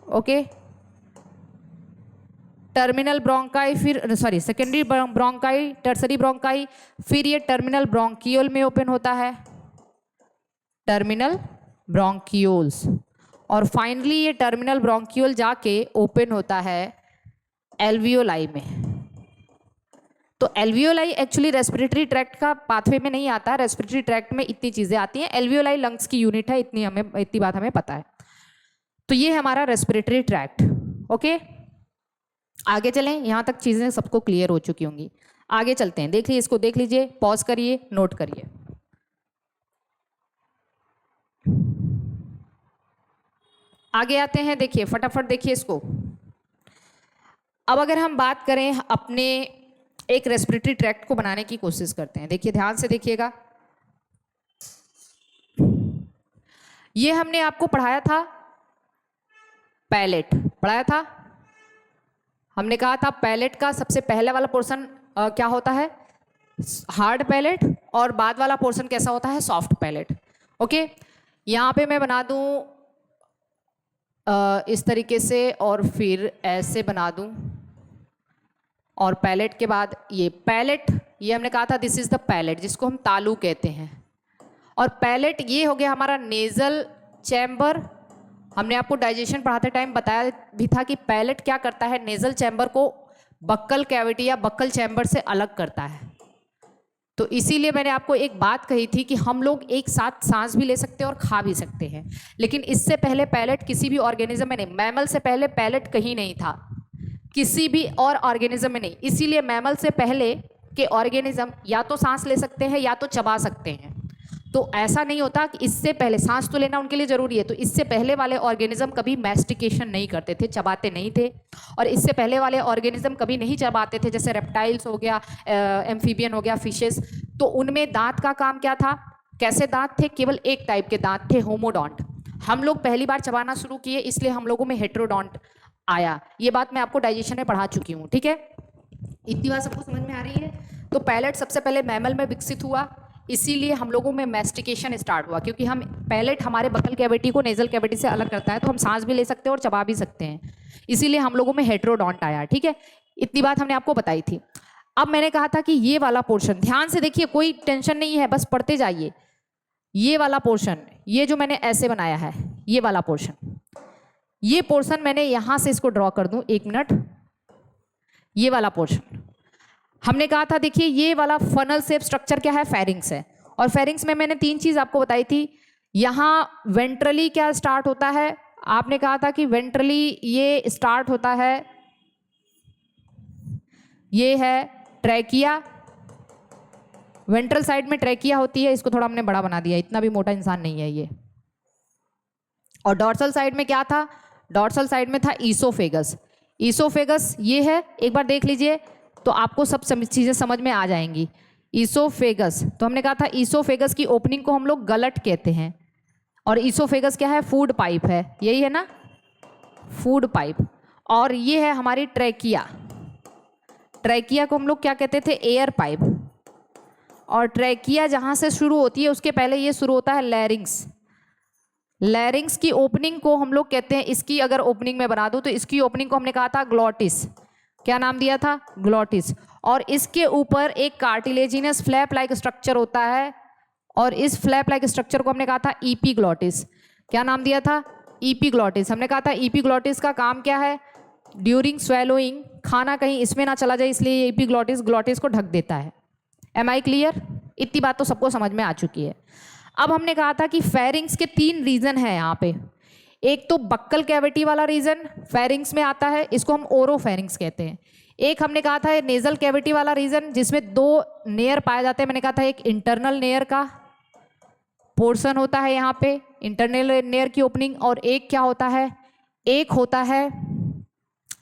okay. Terminal bronchi, फिर sorry secondary bronchi, tertiary bronchi, फिर ये टर्मिनल ब्रोंकियोल में ओपन होता है। Terminal bronchioles. और फाइनली ये टर्मिनल ब्रोंकियोल जाके ओपन होता है एल्वियोलाई में। तो एल्वियोलाई एक्चुअली रेस्पिरेटरी ट्रैक्ट का पाथवे में नहीं आता है। रेस्पिरेटरी ट्रैक्ट में इतनी चीजें आती हैं। एल्वियोलाई लंग्स की यूनिट है, इतनी बात हमें पता है। तो ये हमारा रेस्पिरेटरी ट्रैक्ट, ओके। आगे चलें, यहां तक चीजें सबको क्लियर हो चुकी होंगी। आगे चलते हैं, देख लीजिए, इसको देख लीजिए, पॉज करिए, नोट करिए। आगे आते हैं, देखिए फटाफट देखिए इसको। अब अगर हम बात करें अपने एक रेस्पिरेटरी ट्रैक्ट को बनाने की कोशिश करते हैं, देखिए ध्यान से देखिएगा। ये हमने आपको पढ़ाया था पैलेट, पढ़ाया था। हमने कहा था पैलेट का सबसे पहले वाला पोर्शन क्या होता है? हार्ड पैलेट, और बाद वाला पोर्शन कैसा होता है? Soft palate, okay. यहाँ पे मैं बना दूं इस तरीके से, और फिर ऐसे बना दूं, और पैलेट के बाद ये पैलेट, ये हमने कहा था दिस इज द पैलेट, जिसको हम तालू कहते हैं। और पैलेट ये हो गया हमारा नेजल चैम्बर। हमने आपको डाइजेशन पढ़ाते टाइम बताया भी था कि पैलेट क्या करता है? नेजल चैम्बर को बक्कल कैविटी या बक्कल चैम्बर से अलग करता है। तो इसीलिए मैंने आपको एक बात कही थी कि हम लोग एक साथ सांस भी ले सकते हैं और खा भी सकते हैं, लेकिन इससे पहले पैलेट किसी भी ऑर्गेनिज्म में नहीं, मैमल से पहले पैलेट कहीं नहीं था, किसी भी और ऑर्गेनिज्म में नहीं। इसीलिए मैमल से पहले के ऑर्गेनिज्म या तो सांस ले सकते हैं या तो चबा सकते हैं। तो ऐसा नहीं होता कि इससे पहले, सांस तो लेना उनके लिए जरूरी है, तो इससे पहले वाले ऑर्गेनिज्म कभी मैस्टिकेशन नहीं करते थे, चबाते नहीं थे। और इससे पहले वाले ऑर्गेनिज्म कभी नहीं चबाते थे, जैसे रेप्टाइल्स हो गया, एम्फीबियन हो गया, फिशेस। तो उनमें दांत का काम क्या था? कैसे दांत थे? केवल एक टाइप के दांत थे, होमोडोंट। हम लोग पहली बार चबाना शुरू किए, इसलिए हम लोगों में हेट्रोडोंट आया। ये बात मैं आपको डाइजेशन में पढ़ा चुकी हूँ, ठीक है। इतनी बात सबको समझ में आ रही है? तो पैलेट सबसे पहले मैमल में विकसित हुआ, इसीलिए हम लोगों में मैस्टिकेशन स्टार्ट हुआ, क्योंकि हम पैलेट हमारे बकल कैविटी को नेजल कैविटी से अलग करता है, तो हम सांस भी ले सकते हैं और चबा भी सकते हैं। इसीलिए हम लोगों में हेट्रोडोंट आया, ठीक है। इतनी बात हमने आपको बताई थी। अब मैंने कहा था कि ये वाला पोर्शन ध्यान से देखिए, कोई टेंशन नहीं है, बस पढ़ते जाइए। ये वाला पोर्शन, ये जो मैंने ऐसे बनाया है, ये वाला पोर्शन, ये पोर्शन मैंने यहां से इसको ड्रॉ कर दूं, 1 मिनट। ये वाला पोर्शन हमने कहा था, देखिए ये वाला फनल शेप स्ट्रक्चर क्या है? फेरिंग्स है। और फेरिंग्स में मैंने 3 चीज आपको बताई थी। यहां वेंट्रली क्या स्टार्ट होता है? आपने कहा था कि वेंट्रली ये स्टार्ट होता है, ये है ट्रैकिया। वेंट्रल साइड में ट्रैकिया होती है, इसको थोड़ा हमने बड़ा बना दिया, इतना भी मोटा इंसान नहीं है ये। और डॉर्सल साइड में क्या था? डॉर्सल साइड में था ईसोफेगस। ईसोफेगस ये है, एक बार देख लीजिए तो आपको सब चीजें समझ में आ जाएंगी। ईसोफेगस, तो हमने कहा था ईसोफेगस की ओपनिंग को हम लोग गलट कहते हैं। और ईसोफेगस क्या है? फूड पाइप है, यही है ना, फूड पाइप। और ये है हमारी ट्रैकिया। ट्रैकिया को हम लोग क्या कहते थे? Air pipe. और ट्रैकिया जहां से शुरू होती है उसके पहले ये शुरू होता है लैरिंग्स। लैरिंग्स की ओपनिंग को हम लोग कहते हैं, इसकी अगर ओपनिंग में बना दूं तो इसकी ओपनिंग को हमने कहा था ग्लॉटिस। क्या नाम दिया था? ग्लॉटिस। और इसके ऊपर एक कार्टिलेजिनस फ्लैप लाइक स्ट्रक्चर होता है, और इस फ्लैप लाइक स्ट्रक्चर को हमने कहा था ईपीग्लॉटिस। क्या नाम दिया था? ईपीग्लॉटिस। हमने कहा था ईपीग्लॉटिस का काम क्या है? ड्यूरिंग स्वेलोइंग खाना कहीं इसमें ना चला जाए, इसलिए ईपीग्लॉटिस ग्लॉटिस को ढक देता है। Am I clear? इतनी बात तो सबको समझ में आ चुकी है। अब हमने कहा था कि फेरिंग्स के 3 रीजन है यहाँ पे। एक तो बक्कल कैविटी वाला रीजन फेरिंग्स में आता है, इसको हम ओरोफेरिंग्स कहते हैं। एक हमने कहा था नेजल कैविटी वाला रीजन जिसमें 2 नेयर पाए जाते हैं। मैंने कहा था एक इंटरनल नेयर का पोर्शन होता है यहाँ पे, इंटरनल नेयर की ओपनिंग, और एक क्या होता है, एक होता है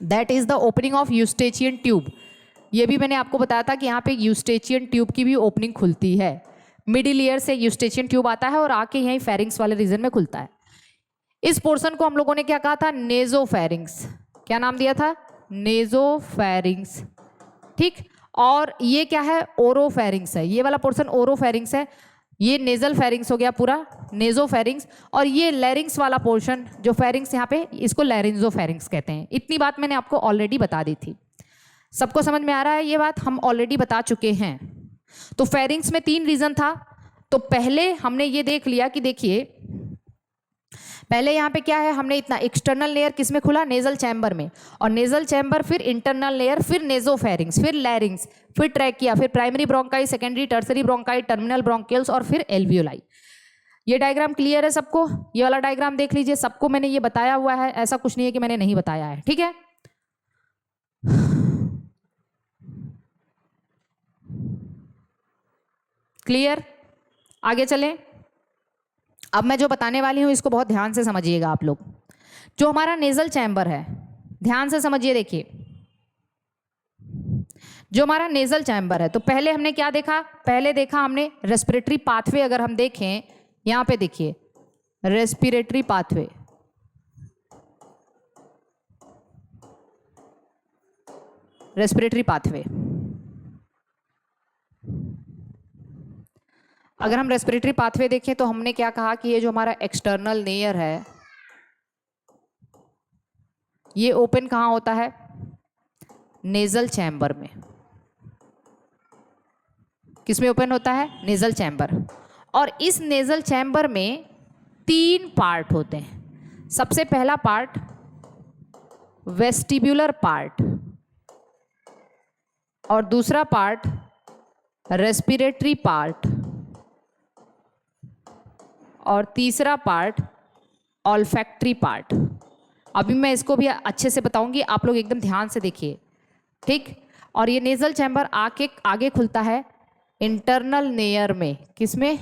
that is the opening of Eustachian tube. ये भी मैंने आपको बताया था कि यहाँ पे यूस्टेचियन ट्यूब की भी ओपनिंग खुलती है। मिडिल ईयर से यूस्टेचियन ट्यूब आता है और आके यहीं फेरिंग्स वाले रीजन में खुलता है। इस पोर्शन को हम लोगों ने क्या कहा था, नेजोफेरिंग्स। क्या नाम दिया था, नेजोफेरिंग्स, ठीक। और ये क्या है, ओरोफेरिंग्स है। ये वाला पोर्शन ओरोफेरिंग्स है, ये नेजल फेरिंग्स हो गया पूरा, नेजोफेरिंग्स। और ये लैरिंग्स वाला पोर्शन जो फेरिंग्स यहाँ पे, इसको लैरिंजोफेरिंग्स कहते हैं। इतनी बात मैंने आपको ऑलरेडी बता दी थी। सबको समझ में आ रहा है, ये बात हम ऑलरेडी बता चुके हैं। तो फेरिंग्स में 3 रीजन था। तो पहले हमने ये देख लिया कि देखिए पहले यहाँ पे क्या है, हमने इतना एक्सटर्नल लेयर किस में खुला, नेजल चैम्बर में, और नेजल चैम्बर फिर इंटरनल लेयर, फिर नेजोफेरिंग्स, फिर लैरिंग्स, फिर ट्रैकिया, फिर primary bronchi, secondary tertiary bronchi, terminal bronchioles और फिर एल्वियोलाई। ये डायग्राम क्लियर है सबको? ये वाला डायग्राम देख लीजिए, सबको मैंने ये बताया हुआ है, ऐसा कुछ नहीं है कि मैंने नहीं बताया है, ठीक है। क्लियर? आगे चलें। अब मैं जो बताने वाली हूं इसको बहुत ध्यान से समझिएगा आप लोग। जो हमारा नेजल चैम्बर है, ध्यान से समझिए, देखिए जो हमारा नेजल चैम्बर है, तो पहले हमने क्या देखा, पहले देखा हमने रेस्पिरेटरी पाथवे। अगर हम देखें यहां पे देखिए रेस्पिरेटरी पाथवे, रेस्पिरेटरी पाथवे। अगर हम रेस्पिरेटरी पाथवे देखें तो हमने क्या कहा कि ये जो हमारा एक्सटर्नल लेयर है ये ओपन कहाँ होता है, नेजल चैम्बर में। किसमें ओपन होता है, नेजल चैम्बर। और इस नेजल चैम्बर में 3 पार्ट होते हैं। सबसे पहला पार्ट वेस्टिब्युलर पार्ट, और दूसरा पार्ट रेस्पिरेटरी पार्ट, और तीसरा पार्ट ऑल्फैक्टरी पार्ट। अभी मैं इसको भी अच्छे से बताऊंगी, आप लोग एकदम ध्यान से देखिए, ठीक। और ये नेजल चैम्बर आगे खुलता है इंटरनल नेयर में। किसमें,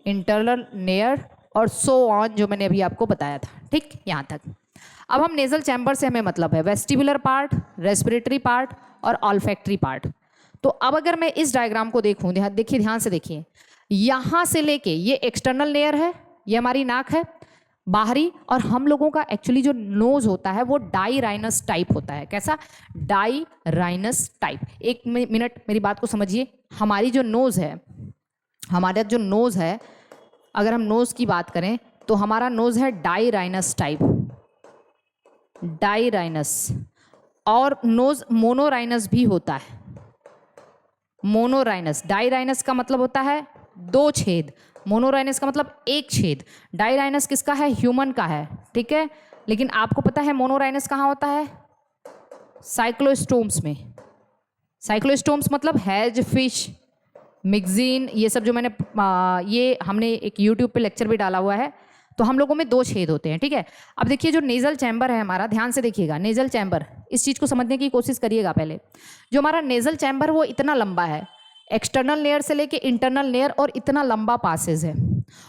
इंटरनल नेयर, और सो ऑन, जो मैंने अभी आपको बताया था, ठीक, यहाँ तक। अब हम नेजल चैम्बर से हमें मतलब है वेस्टिबुलर पार्ट, रेस्पिरेटरी पार्ट और ऑल्फैक्टरी पार्ट। तो अब अगर मैं इस डायग्राम को देखूं, देखिए ध्यान से देखिए, यहां से लेके ये एक्सटर्नल लेयर है, ये हमारी नाक है बाहरी, और हम लोगों का एक्चुअली जो नोज होता है वो डाईराइनस टाइप होता है। कैसा, डाईराइनस टाइप। एक मिनट मेरी बात को समझिए। हमारी जो नोज है, हमारा जो नोज है, अगर हम नोज की बात करें तो हमारा नोज है डाईराइनस टाइप, डाईराइनस। और नोज मोनोराइनस भी होता है, मोनोराइनस। डाईराइनस का मतलब होता है 2 छेद, मोनोराइनस का मतलब 1 छेद। डाईराइनस किसका है, ह्यूमन का है, ठीक है। लेकिन आपको पता है मोनोराइनस कहाँ होता है, साइक्लोस्टोम्स में। साइक्लोस्टोम्स मतलब हैज फिश, मिक्जीन, ये सब जो मैंने ये हमने एक यूट्यूब पे लेक्चर भी डाला हुआ है। तो हम लोगों में 2 छेद होते हैं, ठीक है। अब देखिए जो नेजल चैम्बर है हमारा, ध्यान से देखिएगा, नेजल चैम्बर, इस चीज़ को समझने की कोशिश करिएगा पहले। जो हमारा नेजल चैम्बर वो इतना लंबा है, एक्सटर्नल लेयर से लेके इंटरनल लेयर, और इतना लंबा पासेज है।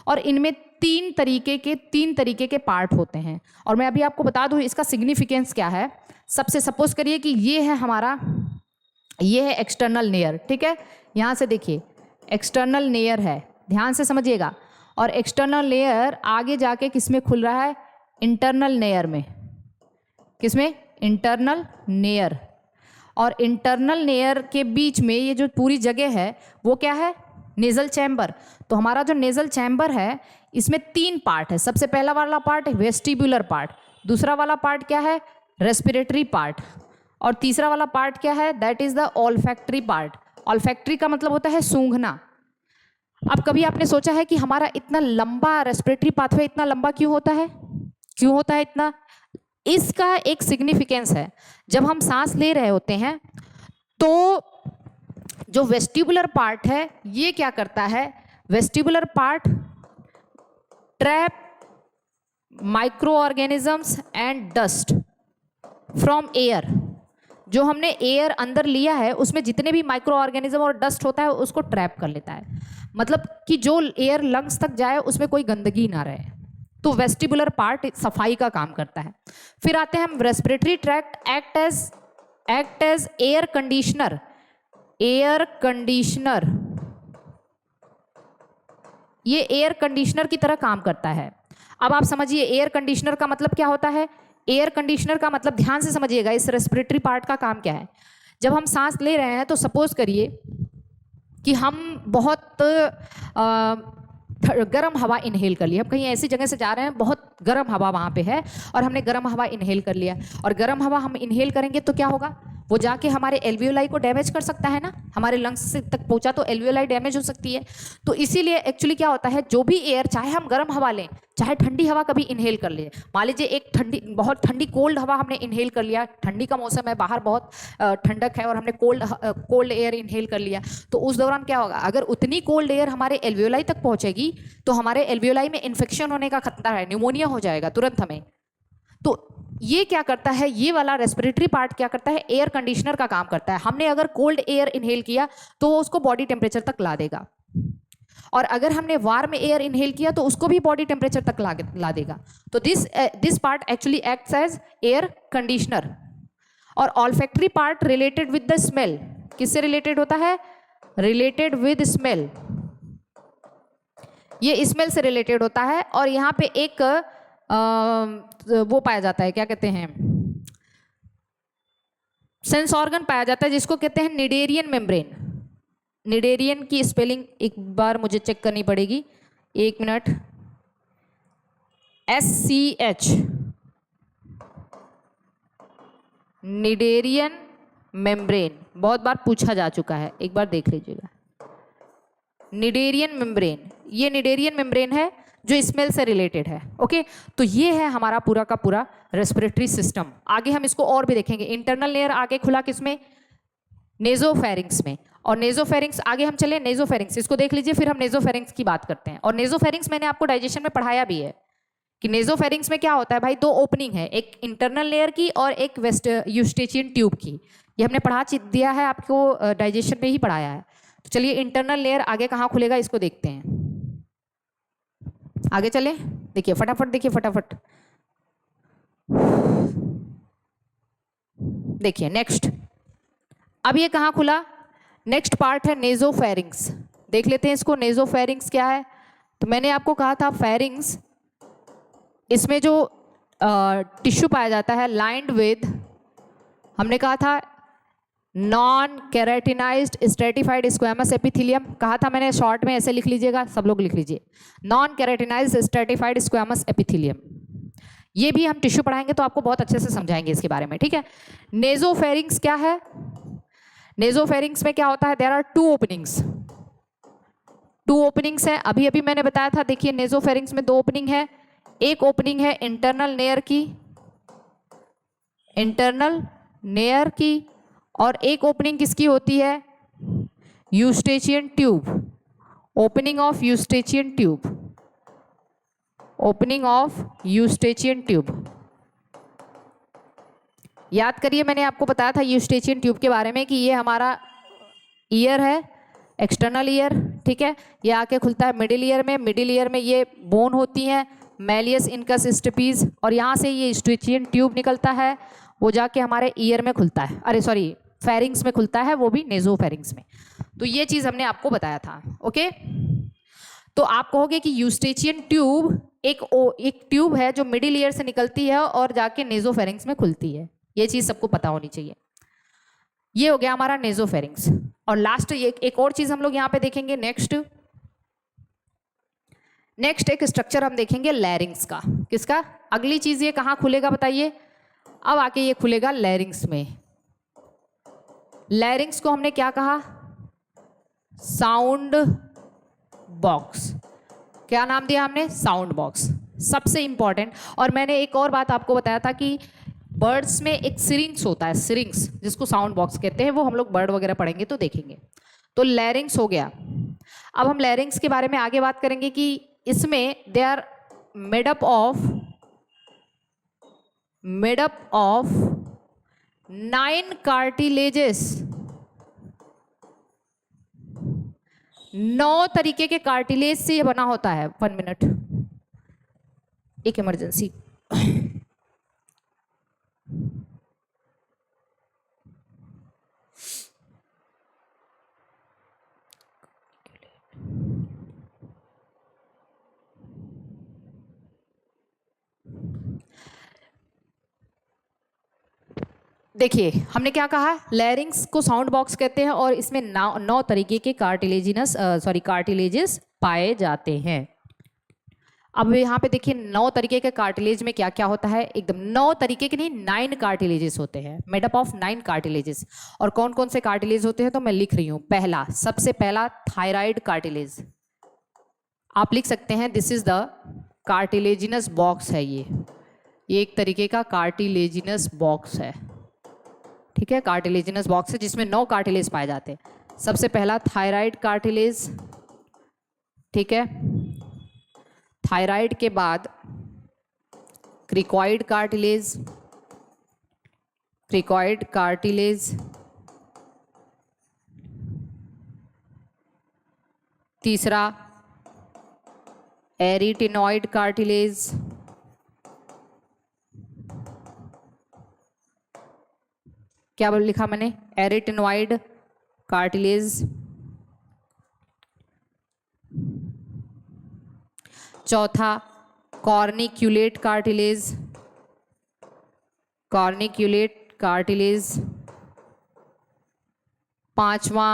और इनमें 3 तरीके के पार्ट होते हैं। और मैं अभी आपको बता दूं इसका सिग्निफिकेंस क्या है। सबसे सपोज करिए कि ये है हमारा, ये है एक्सटर्नल लेयर, ठीक है। यहाँ से देखिए एक्सटर्नल लेयर है, ध्यान से समझिएगा। और एक्सटर्नल लेयर आगे जाके किस में खुल रहा है, इंटरनल लेयर में। किसमें, इंटरनल लेयर। और इंटरनल लेयर के बीच में ये जो पूरी जगह है वो क्या है, नेजल चैम्बर। तो हमारा जो नेजल चैम्बर है इसमें 3 पार्ट है। सबसे पहला वाला पार्ट वेस्टिब्युलर पार्ट, दूसरा वाला पार्ट क्या है, रेस्पिरेटरी पार्ट, और तीसरा वाला पार्ट क्या है, that is the olfactory part. Olfactory का मतलब होता है सूंघना। अब कभी आपने सोचा है कि हमारा इतना लंबा रेस्पिरेटरी पाथवे इतना लंबा क्यों होता है, क्यों होता है इतना? इसका एक सिग्निफिकेंस है। जब हम सांस ले रहे होते हैं तो जो वेस्टिबुलर पार्ट है ये क्या करता है, vestibular part trap micro organisms and dust from air. जो हमने एयर अंदर लिया है उसमें जितने भी माइक्रो ऑर्गेनिज्म और डस्ट होता है उसको ट्रैप कर लेता है, मतलब कि जो एयर लंग्स तक जाए उसमें कोई गंदगी ना रहे। तो वेस्टिबुलर पार्ट सफाई का काम करता है। फिर आते हैं हम respiratory tract act as air conditioner. Air conditioner, ये एयर कंडीशनर की तरह काम करता है। अब आप समझिए एयर कंडीशनर का मतलब क्या होता है। एयर कंडीशनर का मतलब, ध्यान से समझिएगा, इस रेस्पिरेटरी पार्ट का काम क्या है। जब हम सांस ले रहे हैं तो सपोज करिए कि हम बहुत गर्म हवा इनहेल कर लिया, हम कहीं ऐसी जगह से जा रहे हैं बहुत गर्म हवा वहाँ पे है और हमने गर्म हवा इनहेल कर लिया, और गर्म हवा हम इनहेल करेंगे तो क्या होगा, वो जाके हमारे एल्वियोलाई को डैमेज कर सकता है ना, हमारे लंग्स तक पहुंचा तो एल्वियोलाई डैमेज हो सकती है। तो इसीलिए एक्चुअली क्या होता है, जो भी एयर, चाहे हम गर्म हवा लें चाहे ठंडी हवा कभी इनहेल कर ले, मान लीजिए एक बहुत ठंडी कोल्ड हवा हमने इनहेल कर लिया, ठंडी का मौसम है, बाहर बहुत ठंडक है और हमने कोल्ड एयर इनहेल कर लिया, तो उस दौरान क्या होगा, अगर उतनी कोल्ड एयर हमारे एल्वियोलाई तक पहुंचेगी तो हमारे एल्वियोलाई में इन्फेक्शन होने का खतरा है, न्यूमोनिया हो जाएगा तुरंत हमें। तो ये क्या करता है, ये वाला रेस्पिरेटरी पार्ट क्या करता है, एयर कंडीशनर का काम करता है। हमने अगर कोल्ड एयर इनहेल किया तो वो उसको बॉडी टेम्परेचर तक ला देगा, और अगर हमने वार्म एयर इनहेल किया तो उसको भी बॉडी टेम्परेचर तक ला देगा। तो this part actually acts as air conditioner. और olfactory part related with the smell, किससे रिलेटेड होता है, रिलेटेड विद स्मेल, ये स्मेल से रिलेटेड होता है। और यहाँ पे एक वो पाया जाता है, क्या कहते हैं, सेंस ऑर्गन पाया जाता है जिसको कहते हैं निडेरियन मेम्ब्रेन। निडेरियन की स्पेलिंग एक बार मुझे चेक करनी पड़ेगी, 1 मिनट। SCH, निडेरियन मेम्ब्रेन, बहुत बार पूछा जा चुका है, एक बार देख लीजिएगा। निडेरियन मेम्ब्रेन, ये निडेरियन मेम्ब्रेन है जो स्मेल से रिलेटेड है। ओके, तो ये है हमारा पूरा का पूरा रेस्पिरेटरी सिस्टम। आगे हम इसको और भी देखेंगे। इंटरनल लेयर आगे खुला किसमें, नेजोफेरिंक्स में, और नेजोफेरिंक्स आगे हम चले, नेजोफेरिंक्स इसको देख लीजिए, फिर हम नेजोफेरिंक्स की बात करते हैं। और नेजोफेरिंक्स मैंने आपको डाइजेशन में पढ़ाया भी है कि नेजोफेरिंक्स में क्या होता है भाई, 2 ओपनिंग है, एक इंटरनल लेयर की और एक वेस्ट यूस्टेचियन ट्यूब की। ये हमने पढ़ा दिया है आपको, डाइजेशन में ही पढ़ाया है। तो चलिए इंटरनल लेयर आगे कहाँ खुलेगा इसको देखते हैं। आगे चले, देखिए फटाफट, देखिए फटाफट, देखिए नेक्स्ट। अब ये कहाँ खुला, नेक्स्ट पार्ट है नेजोफेरिंक्स। देख लेते हैं इसको, नेजोफेरिंक्स क्या है। तो मैंने आपको कहा था फेरिंग्स, इसमें जो टिश्यू पाया जाता है लाइंड विद, हमने कहा था non keratinized stratified squamous epithelium, कहा था मैंने, शॉर्ट में ऐसे लिख लीजिएगा, सब लोग लिख लीजिए, non keratinized stratified squamous epithelium. ये भी हम टिश्यू पढ़ाएंगे तो आपको बहुत अच्छे से समझाएंगे इसके बारे में, ठीक है। नेजोफेरिंक्स क्या है, नेजोफेरिंक्स में क्या होता है, देयर आर 2 ओपनिंग्स, 2 ओपनिंग्स है। अभी अभी मैंने बताया था, देखिए नेजोफेरिंक्स में 2 ओपनिंग है। एक ओपनिंग है इंटरनल लेयर की, इंटरनल लेयर की, और एक ओपनिंग किसकी होती है, Eustachian tube, opening of Eustachian tube, opening of Eustachian tube. याद करिए मैंने आपको बताया था यूस्टेचियन ट्यूब के बारे में कि ये हमारा ईयर है, एक्सटर्नल ईयर, ठीक है। ये आके खुलता है मिडिल ईयर में, मिडिल ईयर में ये बोन होती हैं, मैलियस इनकस स्टिपीज, और यहाँ से ये यूस्टेचियन ट्यूब निकलता है, वो जाके हमारे ईयर में खुलता है, अरे सॉरी फेरिंग्स में खुलता है, वो भी नेजोफेरिंग्स में। तो ये चीज़ हमने आपको बताया था, ओके। तो आप कहोगे कि यूस्टेचियन ट्यूब एक ट्यूब है जो मिडिल ईयर से निकलती है और जाके नेजोफेरिंग्स में खुलती है, ये चीज़ सबको पता होनी चाहिए। ये हो गया हमारा नेजोफेरिंग्स। और लास्ट एक और चीज़ हम लोग यहाँ पे देखेंगे, नेक्स्ट एक स्ट्रक्चर हम देखेंगे लैरिंग्स का। किसका, अगली चीज़ ये कहाँ खुलेगा बताइए, अब आके ये खुलेगा लैरिंग्स में। लैरिंग्स को हमने क्या कहा, साउंड बॉक्स, क्या नाम दिया हमने, साउंड बॉक्स, सबसे इंपॉर्टेंट। और मैंने एक और बात आपको बताया था कि बर्ड्स में एक सिरिंग्स होता है, सिरिंग्स जिसको साउंड बॉक्स कहते हैं, वो हम लोग बर्ड वगैरह पढ़ेंगे तो देखेंगे। तो लैरिंग्स हो गया। अब हम लैरिंग्स के बारे में आगे बात करेंगे कि इसमें they are made up of 9 cartilages, 9 तरीके के कार्टिलेज से ये बना होता है। 1 मिनट, एक इमरजेंसी। देखिए हमने क्या कहा, लैरिंग्स को साउंड बॉक्स कहते हैं और इसमें 9 तरीके के कार्टिलेजेस पाए जाते हैं। अब यहाँ पे देखिए 9 तरीके के कार्टिलेज में क्या क्या होता है, एकदम 9 तरीके के नहीं, 9 कार्टिलेजेस होते हैं, मेड अप ऑफ 9 कार्टिलेजेस। और कौन कौन से कार्टिलेज होते हैं तो मैं लिख रही हूँ। पहला, सबसे पहला थायराइड कार्टिलेज, आप लिख सकते हैं this is the cartilaginous box है। ये एक तरीके का कार्टिलेजिनस बॉक्स है, ठीक है, कार्टिलेजिनस बॉक्स है जिसमें 9 कार्टिलेज पाए जाते हैं। सबसे पहला थायराइड कार्टिलेज, ठीक है। थायराइड के बाद क्रिकॉइड कार्टिलेज, तीसरा एरिटिनॉइड कार्टिलेज, क्या लिखा मैंने, एरिटिनॉइड कार्टिलेज। चौथा कॉर्निक्यूलेट कार्टिलेज। पांचवा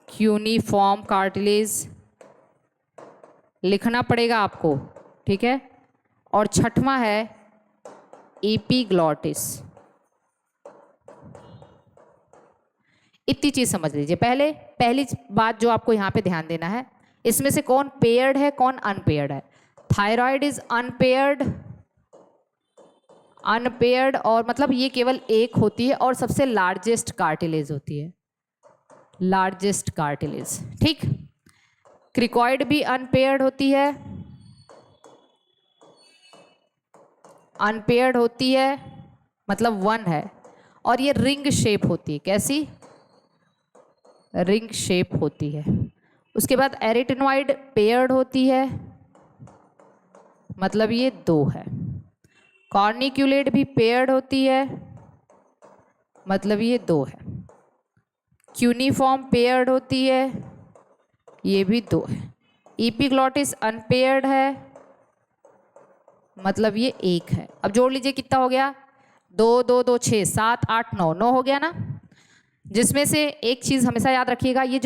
क्यूनिफॉर्म कार्टिलेज, लिखना पड़ेगा आपको, ठीक है। और छठवां है एपिग्लॉटिस। इतनी चीज समझ लीजिए। पहली बात जो आपको यहाँ पे ध्यान देना है, इसमें से कौन पेयर्ड है कौन अनपेयर्ड है। थायराइड इज अनपेयर्ड और मतलब ये केवल एक होती है और सबसे लार्जेस्ट कार्टिलेज होती है, लार्जेस्ट कार्टिलेज, ठीक। क्रिकॉइड भी अनपेयर्ड होती है, मतलब 1 है और ये रिंग शेप होती है। कैसी, रिंग शेप होती है। उसके बाद एरिटिनॉइड पेयर्ड होती है, मतलब ये 2 है। कॉर्निक्यूलेट भी पेयर्ड होती है, मतलब ये 2 है। क्यूनिफॉर्म पेयर्ड होती है, ये भी 2 है। एपिग्लॉटिस अनपेयर्ड है, मतलब ये 1 है। अब जोड़ लीजिए कितना हो गया, 2 2 2 6 7 8 9 9 हो गया ना। जिसमें से एक चीज हमेशा याद रखिएगा, ये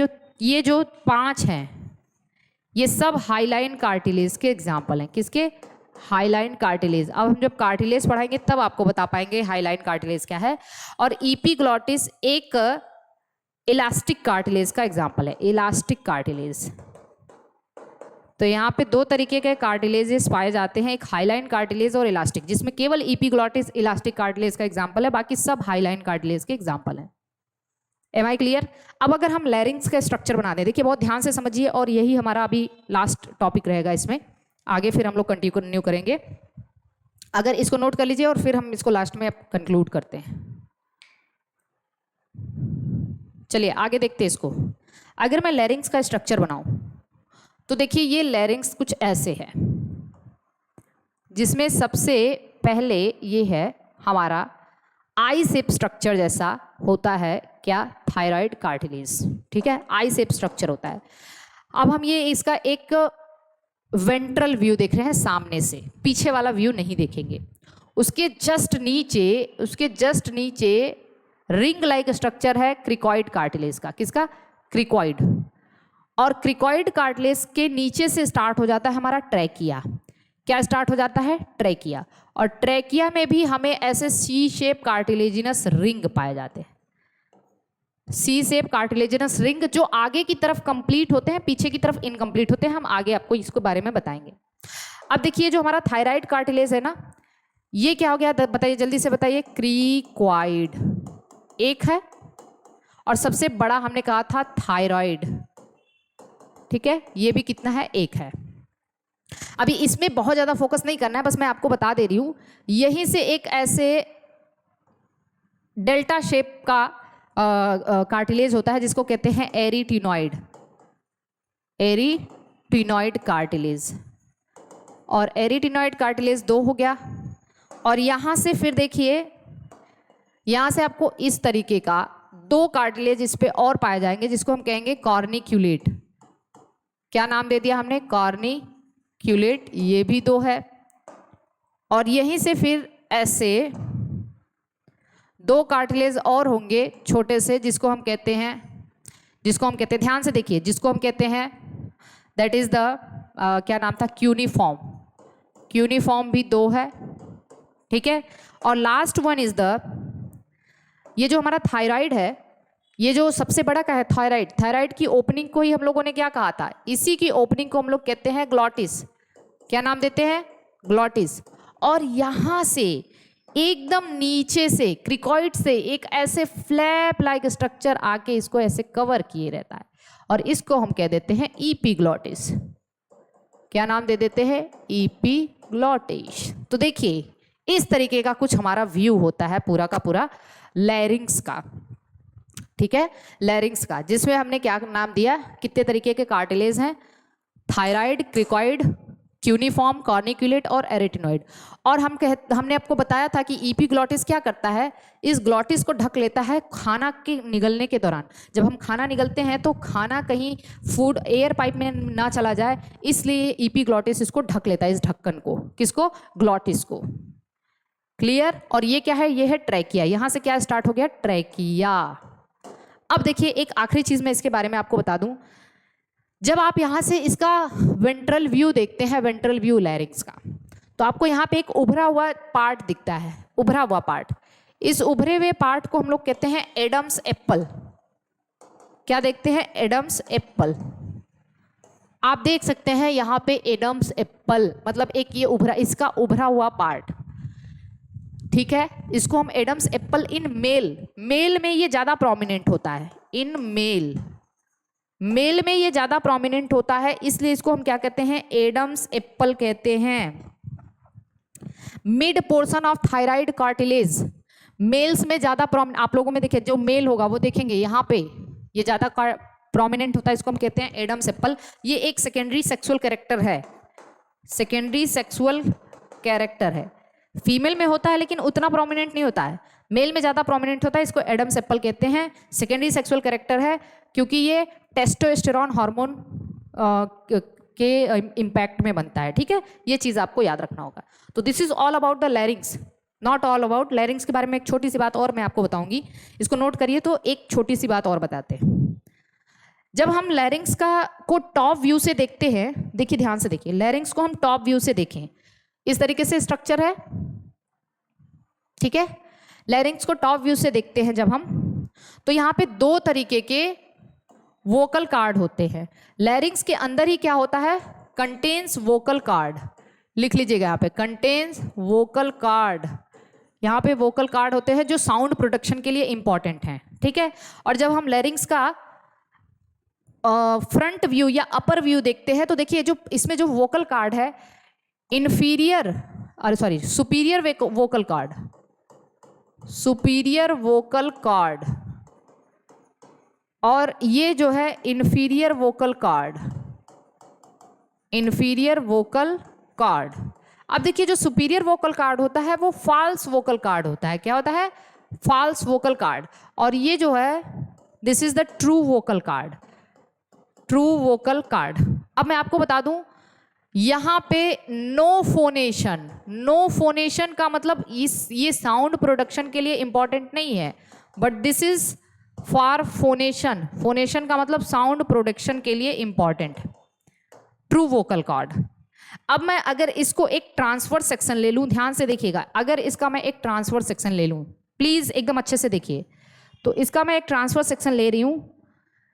जो 5 हैं ये सब हाईलाइन कार्टिलेज के एग्जाम्पल हैं। किसके, हाईलाइन कार्टिलेज। अब हम जब कार्टिलेज पढ़ाएंगे तब आपको बता पाएंगे हाईलाइन कार्टिलेज क्या है। और एपिग्लॉटिस एक इलास्टिक कार्टिलेज का एग्जाम्पल है, इलास्टिक कार्टिलेज। तो यहाँ पे 2 तरीके के कार्टिलेजेस पाए जाते हैं, एक हाईलाइन कार्टिलेज और इलास्टिक, जिसमें केवल एपिग्लॉटिस इलास्टिक कार्टिलेज का एग्जाम्पल है, बाकी सब हाईलाइन कार्टिलेज के एग्जाम्पल हैं। Am I clear. अब अगर हम लैरिंग्स का स्ट्रक्चर बना दें, देखिए बहुत ध्यान से समझिए और यही हमारा अभी लास्ट टॉपिक रहेगा इसमें, आगे फिर हम लोग कंटिन्यू करेंगे। अगर इसको नोट कर लीजिए और फिर हम इसको लास्ट में कंक्लूड करते हैं। चलिए आगे देखते हैं इसको। अगर मैं लैरिंग्स का स्ट्रक्चर बनाऊं तो देखिए ये लैरिंग्स कुछ ऐसे है, जिसमें सबसे पहले ये है हमारा आई शेप स्ट्रक्चर जैसा होता है, क्या, थायराइड कार्टिलेज, ठीक है, आई शेप स्ट्रक्चर होता है। अब हम ये इसका एक वेंट्रल व्यू देख रहे हैं, सामने से, पीछे वाला व्यू नहीं देखेंगे। उसके जस्ट नीचे रिंग लाइक स्ट्रक्चर है क्रिकॉइड कार्टिलेज का। किसका, क्रिकॉइड। और क्रिकॉइड कार्टिलेज के नीचे से स्टार्ट हो जाता है हमारा ट्रैकिया। क्या स्टार्ट हो जाता है, ट्रैकिया। और ट्रैकिया में भी हमें ऐसे सी शेप कार्टिलेजिनस रिंग पाए जाते हैं, सी शेप कार्टिलेजिनस रिंग, जो आगे की तरफ कंप्लीट होते हैं, पीछे की तरफ इनकम्प्लीट होते हैं। हम आगे आपको इसके बारे में बताएंगे। अब देखिए जो हमारा थायराइड कार्टिलेज है ना, ये क्या हो गया बताइए, जल्दी से बताइए। क्रिकॉइड एक है और सबसे बड़ा हमने कहा था थायराइड, ठीक है, ये भी कितना है, 1 है। अभी इसमें बहुत ज़्यादा फोकस नहीं करना है, बस मैं आपको बता दे रही हूँ। यहीं से एक ऐसे डेल्टा शेप का कार्टिलेज होता है जिसको कहते हैं एरिटिनॉइड, एरिटिनॉइड कार्टिलेज। और एरिटिनॉइड कार्टिलेज 2 हो गया। और यहाँ से फिर देखिए, यहाँ से आपको इस तरीके का 2 कार्टिलेज इस पे और पाए जाएंगे जिसको हम कहेंगे कॉर्निक्यूलेट। क्या नाम दे दिया हमने, कॉर्निक्यूलेट, ये भी 2 है। और यहीं से फिर ऐसे 2 कार्टिलेज और होंगे छोटे से जिसको हम कहते हैं, ध्यान से देखिए, जिसको हम कहते हैं दैट इज द क्या नाम था, क्यूनिफॉर्म। क्यूनिफॉर्म भी 2 है, ठीक है। और लास्ट वन इज द, ये जो हमारा थायराइड है, ये जो सबसे बड़ा का है थायराइड, थायराइड की ओपनिंग को ही हम लोगों ने क्या कहा था, इसी की ओपनिंग को हम लोग कहते हैं ग्लॉटिस। क्या नाम देते हैं, ग्लॉटिस। और यहां से एकदम नीचे से क्रिकॉइड से एक ऐसे फ्लैप लाइक स्ट्रक्चर आके इसको ऐसे कवर किए रहता है और इसको हम कह देते हैं इपीग्लॉटिस। क्या नाम दे देते हैं, इपीग्लॉटिस। तो देखिए इस तरीके का कुछ हमारा व्यू होता है पूरा का पूरा लैरिंग्स का, ठीक है, लैरिंग्स का, जिसमें हमने क्या नाम दिया, कितने तरीके के कार्टिलेज हैं, थायराइड, क्रिकॉइड, क्यूनिफॉर्म, कॉर्निक्यूलेट और एरिटिनॉइड। और हमने आपको बताया था कि इपीग्लॉटिस क्या करता है, इस ग्लॉटिस को ढक लेता है खाना के निगलने के दौरान। जब हम खाना निगलते हैं तो खाना कहीं फूड एयर पाइप में ना चला जाए, इसलिए इपीग्लॉटिस इसको ढक लेता है, इस ढक्कन को, किसको, ग्लॉटिस को। क्लियर। और ये क्या है, ये है ट्रैकिया। यहां से क्या स्टार्ट हो गया, ट्रैकिया। अब देखिए एक आखिरी चीज मैं इसके बारे में आपको बता दूं, जब आप यहां से इसका वेंट्रल व्यू देखते हैं, वेंट्रल व्यू लैरिंग्स का, तो आपको यहाँ पे एक उभरा हुआ पार्ट दिखता है, उभरा हुआ पार्ट। इस उभरे हुए पार्ट को हम लोग कहते हैं एडम्स एप्पल। क्या देखते हैं, एडम्स एप्पल। आप देख सकते हैं यहाँ पे एडम्स एप्पल, मतलब एक ये उभरा, इसका उभरा हुआ पार्ट, ठीक है। इसको हम Adam's apple in male, male में ये ज्यादा प्रोमिनेंट होता है, इन मेल, मेल में ये ज्यादा प्रोमिनेंट होता है, इसलिए इसको हम क्या कहते हैं, एडम्स एप्पल कहते हैं। Mid portion of thyroid cartilage, males में ज्यादा प्रोमिनेंट, आप लोगों में देखिए जो मेल होगा वो देखेंगे यहाँ पे ये ज्यादा प्रोमिनेंट होता है, इसको हम कहते हैं एडम्स एप्पल। ये एक सेकेंडरी सेक्सुअल कैरेक्टर है, सेकेंडरी सेक्सुअल कैरेक्टर है। फीमेल में होता है लेकिन उतना प्रोमिनेंट नहीं होता है, मेल में ज्यादा प्रोमिनेंट होता है, इसको एडम्स एप्पल कहते हैं। सेकेंडरी सेक्सुअल कैरेक्टर है क्योंकि ये टेस्टोस्टेरोन हार्मोन के इम्पैक्ट में बनता है, ठीक है। ये चीज आपको याद रखना होगा। तो this is all about the larynx, not all about. लैरिंग्स के बारे में एक छोटी सी बात और मैं आपको बताऊंगी, इसको नोट करिए। तो एक छोटी सी बात और बताते हैं, जब हम लैरिंग्स को टॉप व्यू से देखते हैं, देखिए ध्यान से देखिए, लैरिंग्स को हम टॉप व्यू से देखें, इस तरीके से स्ट्रक्चर है, ठीक है। लैरिंग्स को टॉप व्यू से देखते हैं जब हम, तो यहाँ पे 2 तरीके के वोकल कार्ड होते हैं। लैरिंग्स के अंदर ही क्या होता है, कंटेन्स वोकल कार्ड, लिख लीजिएगा यहाँ पे, कंटेन्स वोकल कार्ड। यहाँ पे वोकल कार्ड होते हैं जो साउंड प्रोडक्शन के लिए इंपॉर्टेंट हैं, ठीक है। और जब हम लैरिंग्स का फ्रंट व्यू या अपर व्यू देखते हैं तो देखिए जो इसमें जो वोकल कार्ड है, superior vocal card, superior vocal card, और ये जो है inferior vocal card, inferior vocal card. अब देखिए जो सुपीरियर वोकल कार्ड होता है वो फॉल्स वोकल कार्ड होता है। क्या होता है, फॉल्स वोकल कार्ड। और ये जो है this is the true vocal cord, true vocal card. अब मैं आपको बता दूं, यहाँ पे नो फोनेशन, नो फोनेशन का मतलब ये साउंड प्रोडक्शन के लिए इंपॉर्टेंट नहीं है, but this is for phonation. Phonation का मतलब साउंड प्रोडक्शन के लिए इंपॉर्टेंट, ट्रू वोकल कार्ड। अब मैं अगर इसको एक ट्रांसफर सेक्शन ले लूं, ध्यान से देखिएगा, अगर इसका मैं एक ट्रांसफर सेक्शन ले लूं, प्लीज एकदम अच्छे से देखिए, तो इसका मैं एक ट्रांसफर सेक्शन ले रही हूं।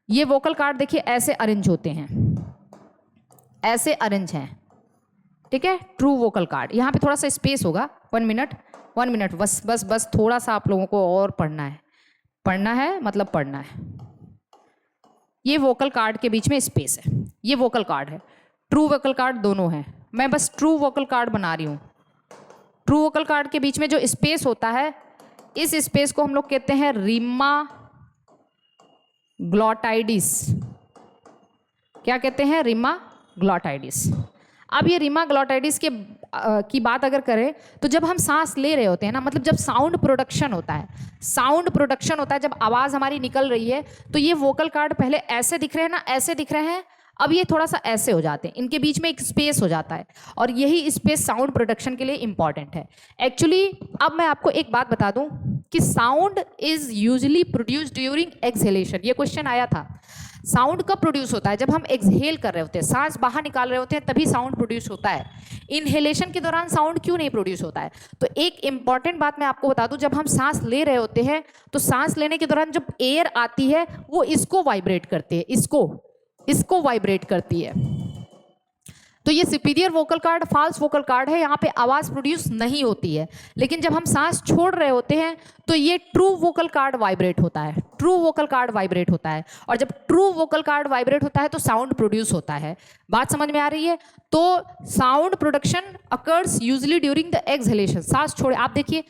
ये वोकल कार्ड देखिए ऐसे अरेंज होते हैं, ऐसे अरेंज हैं, ठीक है, ट्रू वोकल कार्ड। यहाँ पे थोड़ा सा स्पेस होगा, 1 मिनट बस थोड़ा सा आप लोगों को और पढ़ना है, पढ़ना है मतलब पढ़ना है। ये वोकल कार्ड के बीच में स्पेस है, ये वोकल कार्ड है, ट्रू वोकल कार्ड दोनों है। मैं बस ट्रू वोकल कार्ड बना रही हूँ। ट्रू वोकल कार्ड के बीच में जो स्पेस होता है, इस स्पेस को हम लोग कहते हैं रिमा ग्लॉटाइडिस। क्या कहते हैं? रिमा ग्लॉटाइडिस। अब ये रिमा ग्लॉटाइडिस की बात अगर करें तो जब हम सांस ले रहे होते हैं ना, मतलब जब साउंड प्रोडक्शन होता है, साउंड प्रोडक्शन होता है, जब आवाज़ हमारी निकल रही है, तो ये वोकल कार्ड पहले ऐसे दिख रहे हैं ना, ऐसे दिख रहे हैं, अब ये थोड़ा सा ऐसे हो जाते हैं, इनके बीच में एक स्पेस हो जाता है, और यही स्पेस साउंड प्रोडक्शन के लिए इंपॉर्टेंट है। एक्चुअली अब मैं आपको एक बात बता दूं कि sound is usually produced during exhalation. ये क्वेश्चन आया था, साउंड कब प्रोड्यूस होता है? जब हम एक्सहेल कर रहे होते हैं, सांस बाहर निकाल रहे होते हैं, तभी साउंड प्रोड्यूस होता है। इनहेलेशन के दौरान साउंड क्यों नहीं प्रोड्यूस होता है? तो एक इंपॉर्टेंट बात मैं आपको बता दूं, जब हम सांस ले रहे होते हैं तो सांस लेने के दौरान जब एयर आती है वो इसको वाइब्रेट करती है, इसको वाइब्रेट करती है। तो ये superior vocal cord false vocal cord है, यहाँ पे आवाज प्रोड्यूस नहीं होती है। लेकिन जब हम सांस छोड़ रहे होते हैं तो ये ट्रू वोकल कार्ड वाइब्रेट होता है, ट्रू वोकल कार्ड वाइब्रेट होता है, और जब ट्रू वोकल कार्ड वाइब्रेट होता है तो साउंड प्रोड्यूस होता है। बात समझ में आ रही है? तो sound production occurs usually during the exhalation. सांस छोड़े, आप देखिए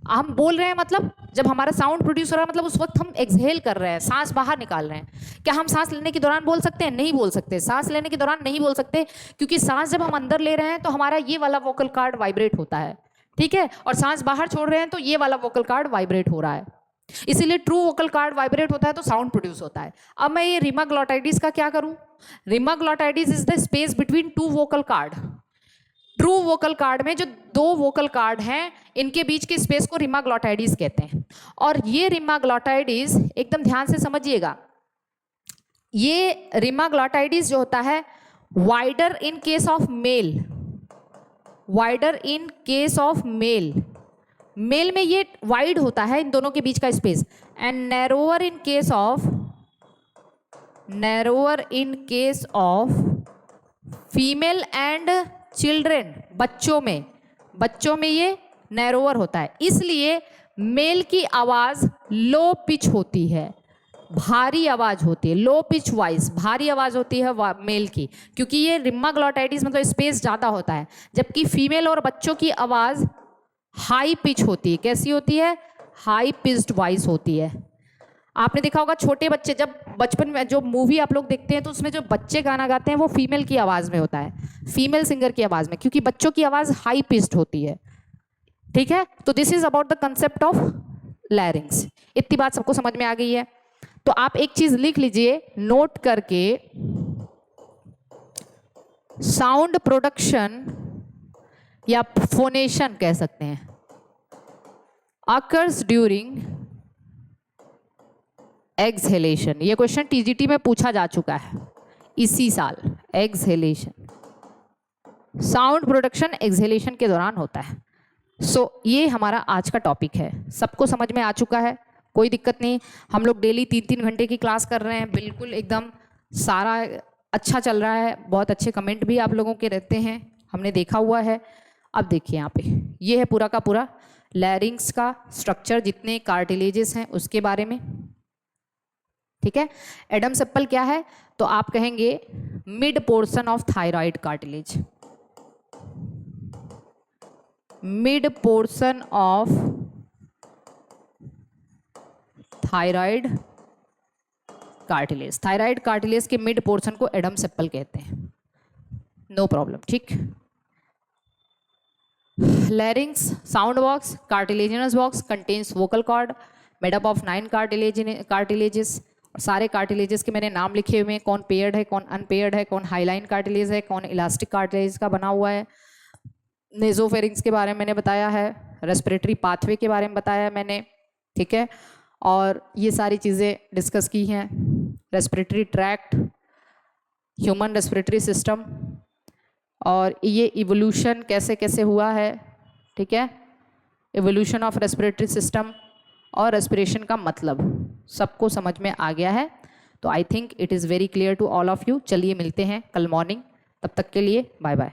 हम बोल रहे हैं, मतलब जब हमारा साउंड प्रोड्यूस हो रहा है, मतलब उस वक्त हम एक्सहेल कर रहे हैं, सांस बाहर निकाल रहे हैं। क्या हम सांस लेने के दौरान बोल सकते हैं? नहीं बोल सकते। सांस लेने के दौरान नहीं बोल सकते, क्योंकि सांस जब हम अंदर ले रहे हैं तो हमारा ये वाला वोकल कार्ड वाइब्रेट होता है, ठीक है, और सांस बाहर छोड़ रहे हैं तो ये वाला वोकल कार्ड वाइब्रेट हो रहा है। इसीलिए ट्रू वोकल कार्ड वाइब्रेट होता है तो साउंड प्रोड्यूस होता है। अब मैं ये रिमा ग्लॉटाइडिस का क्या करूं? Rima glottidis is the space between two vocal cord. True vocal cord में जो दो वोकल कार्ड हैं, इनके बीच के स्पेस को रिमा ग्लॉटाइडिस कहते हैं। और ये रिमा ग्लॉटाइडिस, एकदम ध्यान से समझिएगा, ये रिमा ग्लॉटाइडिस जो होता है wider in case of male, wider in case of male, male में ये वाइड होता है इन दोनों के बीच का space, and narrower in case of female and children. बच्चों में ये नैरोअर होता है। इसलिए मेल की आवाज लो पिच होती है, भारी आवाज होती है, लो पिच वॉइस, भारी आवाज होती है मेल की, क्योंकि ये रिमा ग्लॉटाइडिस मतलब स्पेस ज्यादा होता है। जबकि फीमेल और बच्चों की आवाज हाई पिच होती है। कैसी होती है? हाई पिच्ड वॉइस होती है। आपने देखा होगा छोटे बच्चे, जब बचपन में जो मूवी आप लोग देखते हैं तो उसमें जो बच्चे गाना गाते हैं वो फीमेल की आवाज़ में होता है, फीमेल सिंगर की आवाज़ में, क्योंकि बच्चों की आवाज़ हाई पिच्ड होती है, ठीक है। तो this is about the concept of लैरिंग्स। इतनी बात सबको समझ में आ गई है? तो आप एक चीज़ लिख लीजिए नोट करके, साउंड प्रोडक्शन या फोनेशन कह सकते हैं, अकर्स ड्यूरिंग एक्सहेलेशन। ये क्वेश्चन टीजीटी में पूछा जा चुका है इसी साल। एक्सहेलेशन, साउंड प्रोडक्शन एक्सहेलेशन के दौरान होता है। ये हमारा आज का टॉपिक है। सबको समझ में आ चुका है? कोई दिक्कत नहीं। हम लोग डेली 3-3 घंटे की क्लास कर रहे हैं, बिल्कुल एकदम सारा अच्छा चल रहा है। बहुत अच्छे कमेंट भी आप लोगों के रहते हैं, हमने देखा हुआ है। अब देखिए यहाँ पे ये है पूरा का पूरा लैरिंग्स का स्ट्रक्चर, जितने कार्टिलेजेस हैं उसके बारे में, ठीक है। एडम सेप्पल क्या है? तो आप कहेंगे mid portion of thyroid cartilage, mid portion of thyroid cartilage. Thyroid cartilage के मिड पोर्शन को एडम सेप्पल कहते हैं। नो प्रॉब्लम, ठीक। Larynx sound box, cartilaginous box contains vocal cord made up of 9 cartilages. सारे कार्टिलेजेस के मैंने नाम लिखे हुए हैं, कौन पेयर्ड है, कौन अनपेयर्ड है, कौन हाईलाइन कार्टिलेज है, कौन इलास्टिक कार्टिलेज का बना हुआ है। नेजोफेरिंग्स के बारे में मैंने बताया है, रेस्पिरेटरी पाथवे के बारे में बताया है मैंने, ठीक है। और ये सारी चीज़ें डिस्कस की हैं, respiratory tract, human respiratory system, और ये इवोल्यूशन कैसे कैसे हुआ है, ठीक है। इवोल्यूशन ऑफ रेस्पिरेटरी सिस्टम और रेस्पिरेशन का मतलब सबको समझ में आ गया है। तो I think it is very clear to all of you. चलिए मिलते हैं कल मॉर्निंग, तब तक के लिए बाय बाय।